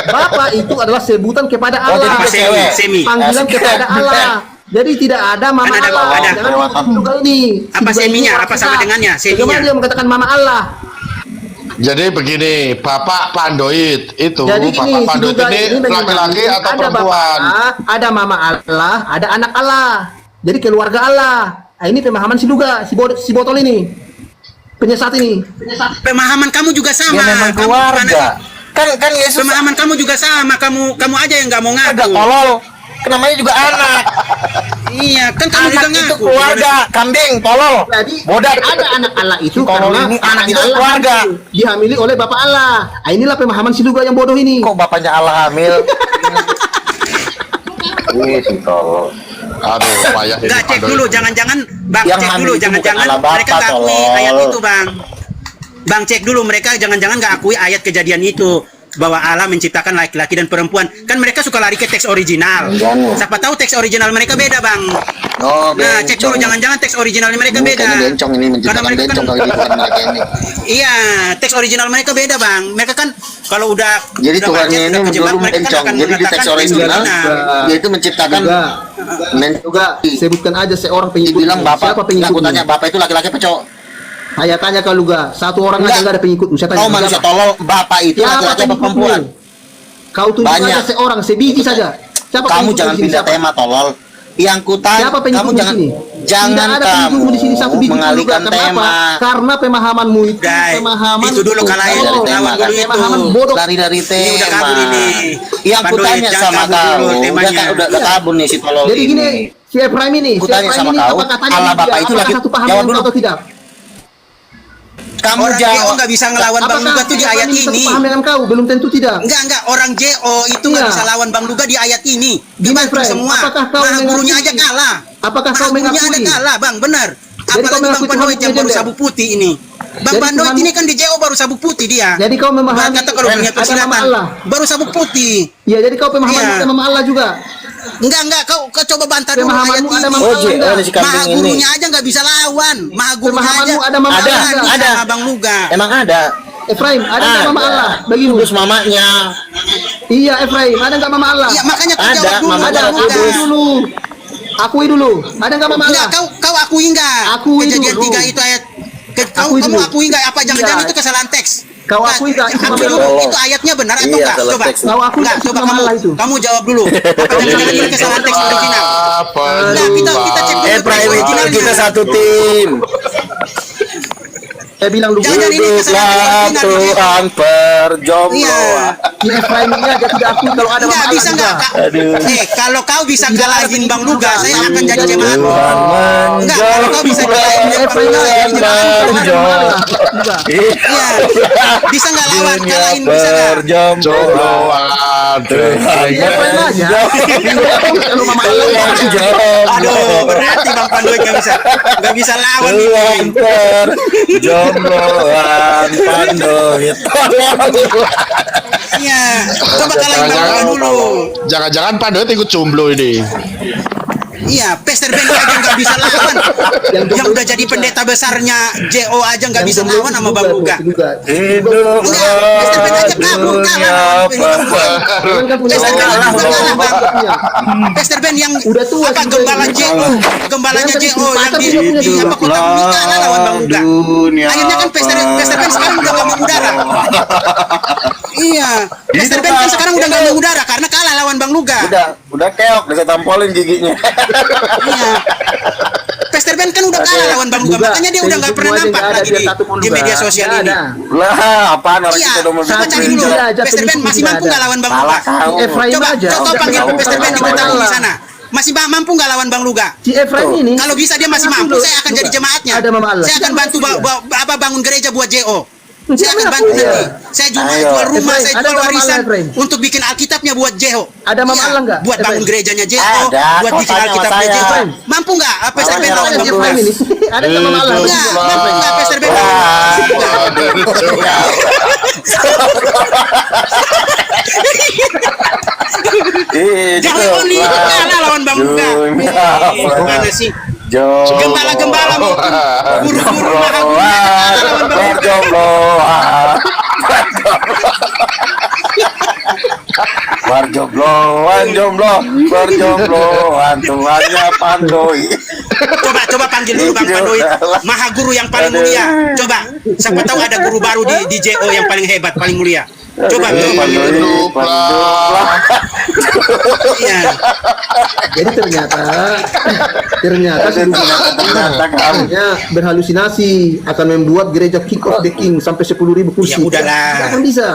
Bapak itu adalah sebutan kepada Oh, jadi Allah. dia cewek. Semi. Panggilan Asik. kepada Allah. Jadi tidak ada mama Kan ada Allah. bawah, ada. Jangan ngomong juga ini. Apa Juga ini seminya? orang Apa sama kita. dengannya? Seminya. Bagaimana dia mengatakan mama Allah? Jadi begini, Bapak Pandoid itu, Jadi Bapak ini Pandoid juga ini bagaimana? laki-laki atau Ada perempuan? Bapak Allah, ada mama Allah, ada anak Allah. Jadi keluarga Allah. Nah, ini pemahaman si Duga, si botol ini. Penyesat ini. Pemahaman kamu juga sama. Dia memang Kamu keluarga. anak- Kan Yesus Pemahaman kamu juga sama. Kamu aja yang nggak mau ada ngaku. tolol. namanya juga anak. Iya, kan kamu juga Anak itu ngaku. keluarga, kambing, tolol. Jadi Bodat. ada anak Allah itu Tolol karena ini anak itu Allah keluarga. dihamili oleh Bapak Allah. Ah, inilah pemahaman si Luga yang bodoh ini. Kok bapaknya Allah hamil? Wih, si tolol. Aduh, payah ini. Enggak, cek Aduh. dulu, jangan-jangan Bang Yang cek hamil dulu, itu jangan-jangan bukan Allah mereka Bapa, nggak akui tolol. ayat itu, Bang. Bang cek dulu, mereka jangan-jangan nggak akui ayat kejadian itu bahwa Allah menciptakan laki-laki dan perempuan. Kan mereka suka lari ke teks original. Siapa tahu teks original mereka beda, Bang. Oh, Nah, cek dulu, jangan-jangan teks original mereka Ini beda. kayaknya bencong ini, Karena menciptakan mereka bencong kan, kali ini, bukan mereka ini. iya, teks original mereka beda, Bang. Mereka kan kalau udah Jadi udah Tuhannya wajib, ini udah kejebak, dulu mereka kan bencong. akan Jadi di mengatakan teks original, yaitu menciptakan Juga sebutkan aja seorang pengikut. dibilang bapak. Siapa Aku pengikutnya? tanya bapak itu laki-laki apa cowok? Saya tanya ke Luga, satu orang Enggak. aja nggak ada pengikut. Saya tanya Kau manusia siapa? tolol, bapak itu Siapa laki-laki apa pengikutmu? perempuan? Kau tunjuk Banyak. aja seorang, sebiji saja. Siapa Kamu pengikutmu jangan di sini? pindah Siapa? tema tolol. Yang kutanya, Siapa kamu pengikutmu di jangan sini? jangan Tidak ada kamu pengikutmu di sini satu biji pun juga. mengalihkan Kenapa? tema. Karena pemahamanmu itu Udah, pemahaman itu dulu kalahin, tolol. lawan dulu itu. Pemahaman bodoh. Lari dari tema. Ini udah kabur ini. Yang Pandu, kutanya jangan sama kabur kau, dulu udah, temanya. udah kabur nih si tolol Jadi gini, si Efraim ini, Kutanya sama kau, apa katanya Allah dia? Bapak itu Apakah lagi- satu paham jawab dengan dulu. kau atau tidak? Kamu Orang JO jawab. nggak bisa ngelawan Bang Luga tuh di ayat Efraim ini. satu paham dengan kau? Belum tentu tidak. Enggak, orang JO itu nggak Iya. bisa lawan Bang Luga di ayat ini. Gini, Dibantu Efraim, semua. apakah kau Maha gurunya mengakui? aja kalah. Apakah Maha kau gurunya ada mengakui? kalah, Bang, benar. Jadi kau Apalagi Bang mengakui Pandoit Tuhan yang baru gender? sabuk putih ini. Bang Jadi Pandoit Tuhan- ini kan di JO baru sabuk putih dia. Jadi kau memahami Bang kata kalau dunia ada nama persilatan Allah. baru sabuk putih. Ya, jadi kau pemahaman Iya. sama Allah juga. Enggak, kau coba bantah dulu ayat Pemahamanmu ada ini. Mama Oh, Allah JO enggak? nih si kambing Maha ini. gurunya aja nggak bisa lawan. Maha gurunya aja. Pemahamanmu ada Mama Ada, Allah enggak? ada. Sama Bang Luga. Emang ada. Efraim, ada nggak Mama Allah bagimu? Terus mamanya. Iya, Efraim, ada nggak Mama Allah? Iya, makanya kau Ada, jawab dulu. Mama Ada, Bang Luga. akui dulu. Akui dulu. Ada nggak Mama Enggak, Allah? kau akui enggak? Akui Kejadian dulu. 3 itu ayat Akui kamu dulu. akui enggak apa jangan-jangan Iya. itu kesalahan teks? Kau akui enggak? Itu Akui Mama dulu, Allah. itu ayatnya benar atau Iya, enggak? salah Coba. teks. Kau akui Enggak, itu coba Mama kamu Allah itu. kamu jawab dulu. Apa jangan-jangan itu kesalahan teks original? Enggak, kita cek dulu teks Private originalnya. kita satu tim. Saya bilang dulu. Jangan ini kesalahan teks Hiduplah original. Tuhan perjombloan. Iya. Si Efraim ini aja tidak akui kalau ada Mama Enggak Allah bisa juga. enggak? Kalau kau bisa kalahin Bang Luga, saya akan jadi jemaat. Tuhan Enggak, kalau kau bisa kalahin Bang Luga, saya jadi jemaat. Juga. Iya. Bisa enggak lawan kalahin bisa enggak? Jombloan. Efraim aja. Kalau Mama Allah Aduh, berarti Bang Pandoit nggak bisa lawan Tuhan nih. perjombloan Pandoit. Iya, coba kalahin Bang Luga dulu. Jangan-jangan Pandoit ikut jomblo ini. Iya, Pester Ben aja nggak bisa lawan. Yang udah jadi pendeta besarnya JO aja nggak bisa lawan sama Bang Luga. Hidup Enggak, Pester Ben aja kabur kalah. Pester Ben aja udah kalah Bang. Pester Ben yang Udah tua apa sih, gembala Bang. JO, gembalanya Yang tadi JO yang di pasar apa kota Bumi kalah lawan Bang Luga. Akhirnya kan Pester Ben sekarang udah nggak mengudara. Iya, Pester Ben kan sekarang udah nggak mengudara karena kalah lawan Bang Luga. Udah keok, udah saya tampolin giginya. Iya. Pester Ben kan udah kalah lawan Bang Luga, makanya dia udah nggak pernah nampak lagi di media sosial ini. Lah, apaan orang Iya, kita udah mau coba cari dulu. Pester Ben masih mampu nggak lawan Bang Luga? Efraim Coba, aja. coba panggil Pester Ben di kota di sana. Masih mampu nggak lawan Bang Luga? Si Efraim ini. Kalau bisa dia masih mampu, saya akan jadi jemaatnya. Ada Mama Allah. Saya akan bantu bangun gereja buat JO. Saya akan bantu nanti. Saya jual rumah, Efraim, saya ada jual Mama Allah, warisan Efraim. untuk bikin Alkitabnya buat JO. Ada Mama Iya, Allah nggak, buat bangun Efraim? gerejanya JO, Ada, buat kau bikin tanya sama Alkitabnya saya. JO. Mampu nggak? Pester Ben lawan Bang Si Luga? Efraim ini. Ada nggak Mama Allah? Enggak, mampu nggak Pester Ben lawan Bang Luga? Jangan only ikut kalah lawan Bang Luga. Gimana sih? Gembala-gembala mau guru-guru maha gurunya kalah lawan Bang Luga. Berjombloan, berjombloan, Tuhannya Pandoit. Coba panggil dulu Bang Pandoit, maha guru yang paling mulia. Coba, siapa tahu ada guru baru di JO yang paling hebat, paling mulia. Coba. Iya. Jadi ternyata hanya berhalusinasi akan membuat gereja King of the King sampai 10.000 kursi. Ya udahlah. Tidak akan bisa.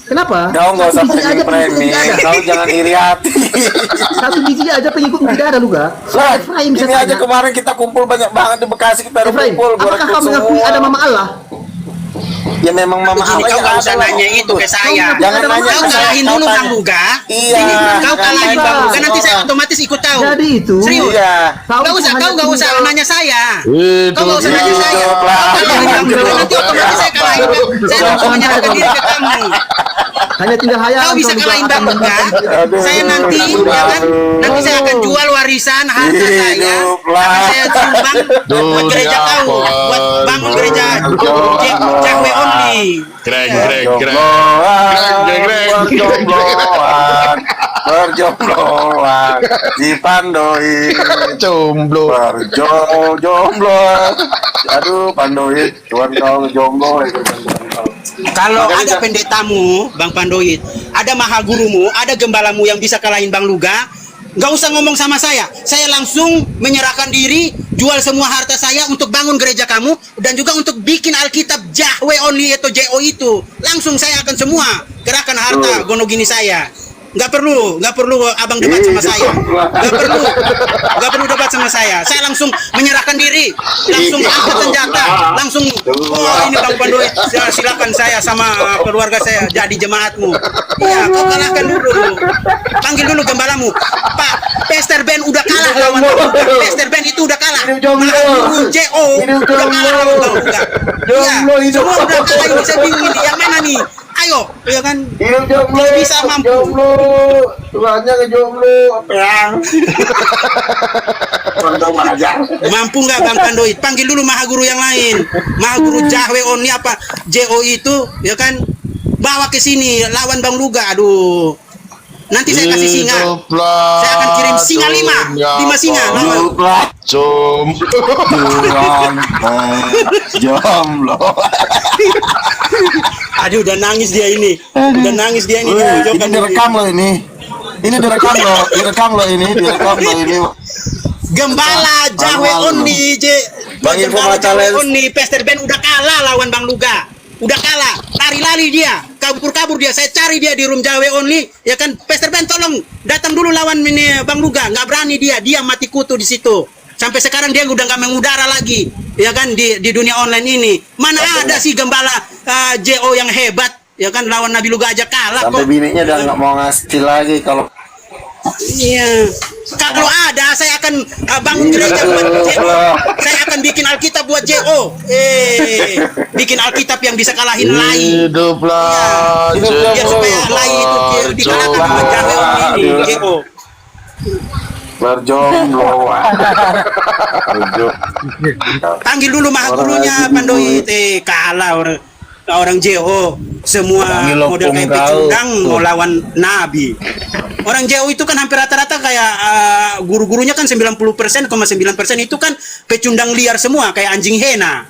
Kenapa? Kau nggak usah Satu biji aja premi, pengikut tidak ada. kau jangan iri hati. Satu biji aja pengikut tidak ada Luga. Efraim Ini saya aja tanya. kemarin kita kumpul banyak banget di Bekasi, kita ada Efraim, kumpul, gua apakah rekrut kau mengakui semua. ada Mama Allah? Ya memang Mama Begini, Allah kau yang nggak ada usah lah. nanya itu ke saya. Jangan Ada nanya Mama Kau ke saya, kalahin kau dulu tanya. Bang Luga. Iya, Sini, kau jangan kalahin tanya Bang Luga. ke Nanti saya orang. otomatis ikut tahu. Jadi itu. Serius. Iya. Kau nggak usah nanya saya. Itu Kau nggak usah nanya saya. hidup Kau lah. kalahin Bang Luga, nanti otomatis saya kalahin. Saya langsung menyerahkan diri ke kamu. Hanya tinggal hayal. Kau bisa kalahin Bang Luga. Saya nanti, ya kan? Nanti saya akan jual warisan harta saya. Hiduplah. Akan saya sumbang buat gereja kau, buat bangun gereja Jahwe Only. Greg, Ya. Greg, Greg. Berjombloan, berjombloan, di Pandoid, Jomblo. berjombloan. Aduh, Pandoid, Tuhan kau jomblo. Kalau ada pendetamu, Bang Pandoid, ada mahagurumu, ada gembalamu yang bisa kalahin Bang Luga, nggak usah ngomong sama saya. Saya langsung menyerahkan diri, jual semua harta saya untuk bangun gereja kamu dan juga untuk bikin Alkitab Jahwe Only atau JO itu. Langsung saya akan semua gerakan harta gonogini saya. Nggak perlu abang debat sama saya. Nggak perlu debat sama saya. Saya langsung menyerahkan diri, langsung angkat senjata, langsung. Oh ini Bang Pandoid, silakan saya sama keluarga saya jadi jemaatmu. Iya, kau kalahkan dulu. Panggil dulu gembalamu. Pak, Pastor Ben udah kalah lawan Bang Luga. Pastor Ben itu udah kalah. Mahaguru JO udah kalah lawan Bang Luga. Iya, semua udah kalah ini. Saya bingung ini. Yang mana nih? Ayo, ya kan? Hidup jomblo, Bisa mampu. jomblo, Tuhannya ke jomblo, apa yang? Contoh aja. Mampu nggak Bang Pandoid? Panggil dulu mahaguru yang lain. Mahaguru Jahwe Only apa? JO itu, ya kan? Bawa ke sini, lawan Bang Luga. Aduh. Nanti saya kasih singa. Saya akan kirim singa 5 singa. Lawan. Hiduplah, Tuhan, jomblo. Aduh, udah nangis dia ini. Udah nangis dia ini. Ini direkam loh ini. Ini direkam loh, direkam loh ini, direkam loh ini. Gembala Jahwe Only, Bang Info Gembala Jahwe Challenge. Only. Pastor Ben udah kalah lawan Bang Luga. Udah kalah, lari-lari dia, kabur-kabur dia. Saya cari dia di room Jahwe Only, ya kan? Pastor Ben tolong datang dulu lawan ini Bang Luga. Nggak berani dia mati kutu di situ. Sampai sekarang dia udah nggak mengudara lagi, ya kan di dunia online ini. Mana ada sih gembala JO yang hebat, ya kan lawan Nabi Luga aja kalah Sampai kok. bininya udah nggak mau ngasih lagi kalau Iya. Kalau ada saya akan bangun gereja buat JO. Saya akan bikin Alkitab buat JO. Bikin Alkitab yang bisa kalahin Lai. Hiduplah. Biar supaya Lai itu dikalahkan sama Jahwe ini JO. berjomblo. Panggil dulu mahagurunya Pandoid. Kalah orang JO. Semua Panggil model kayak opung kau. pecundang mau lawan Nabi. Orang JO itu kan hampir rata-rata kayak guru-gurunya kan 90,9% itu kan pecundang liar semua kayak anjing hena.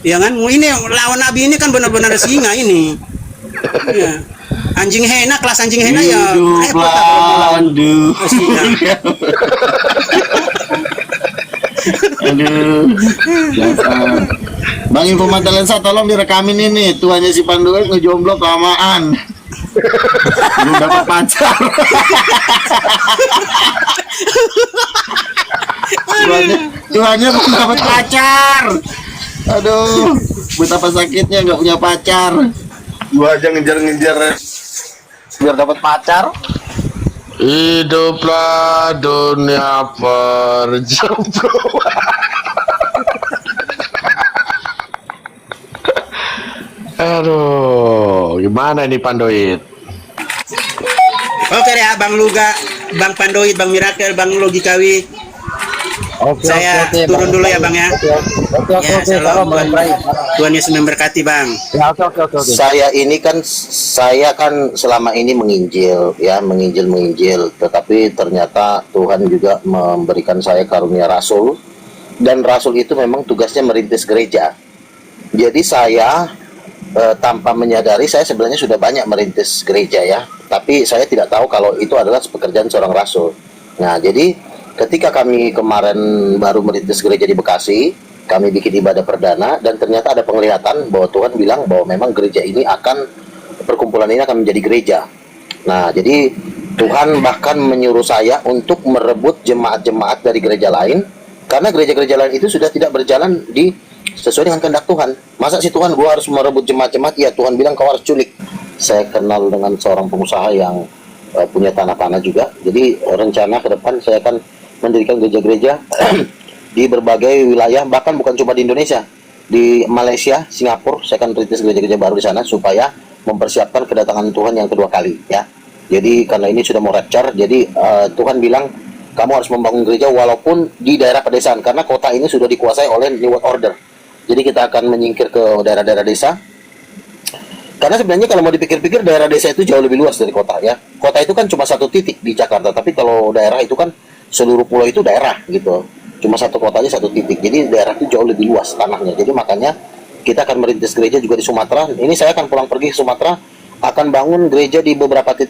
Ya kan? Ini lawan Nabi ini kan benar-benar singa ini. Ya. Anjing hena, kelas anjing hena ya repot lah kalau mau lawan singa. Aduh. Bang Info Lensa tolong direkamin ini tuanya si Pandoid ngejomblo kelamaan. Belum dapat pacar. Tuhannya belum dapat pacar. Aduh, betapa sakitnya nggak punya pacar. Gua aja ngejar-ngejar biar dapat pacar. Hiduplah dunia perjombloan. Aduh, gimana ini Pandoid? Oke deh, Bang Luga, Bang Pandoid, Bang Mirakel, Bang Logikawi. Saya turun dulu ya Bang ya. Ya, shalom. Tuhan Yesus memberkati Bang. Saya kan selama ini menginjil, tetapi ternyata Tuhan juga memberikan saya karunia rasul, dan rasul itu memang tugasnya merintis gereja. Jadi saya tanpa menyadari saya sebenarnya sudah banyak merintis gereja ya, tapi saya tidak tahu kalau itu adalah pekerjaan seorang rasul. Nah, jadi ketika kami kemarin baru merintis gereja di Bekasi, kami bikin ibadah perdana dan ternyata ada penglihatan bahwa Tuhan bilang bahwa memang gereja ini akan perkumpulan ini akan menjadi gereja. Nah, jadi Tuhan bahkan menyuruh saya untuk merebut jemaat-jemaat dari gereja lain, karena gereja-gereja lain itu sudah tidak berjalan sesuai dengan kehendak Tuhan. Masa sih Tuhan gua harus merebut jemaat-jemaat? Ya Tuhan bilang kau harus culik. Saya kenal dengan seorang pengusaha yang punya tanah-tanah juga. Jadi rencana ke depan saya akan mendirikan gereja-gereja di berbagai wilayah, bahkan bukan cuma di Indonesia, di Malaysia, Singapura. Saya akan rintis gereja-gereja baru di sana supaya mempersiapkan kedatangan Tuhan yang kedua kali, ya. Jadi karena ini sudah mau rapture, jadi Tuhan bilang kamu harus membangun gereja walaupun di daerah pedesaan, karena kota ini sudah dikuasai oleh New World Order. Jadi kita akan menyingkir ke daerah-daerah desa. Karena sebenarnya kalau mau dipikir-pikir daerah desa itu jauh lebih luas dari kota, ya. Kota itu kan cuma satu titik di Jakarta, tapi kalau daerah itu kan seluruh pulau itu daerah gitu. Cuma satu kota aja satu titik. Jadi daerah itu jauh lebih luas tanahnya. Jadi makanya kita akan merintis gereja juga di Sumatera. Ini saya akan pulang pergi ke Sumatera, akan bangun gereja di beberapa titik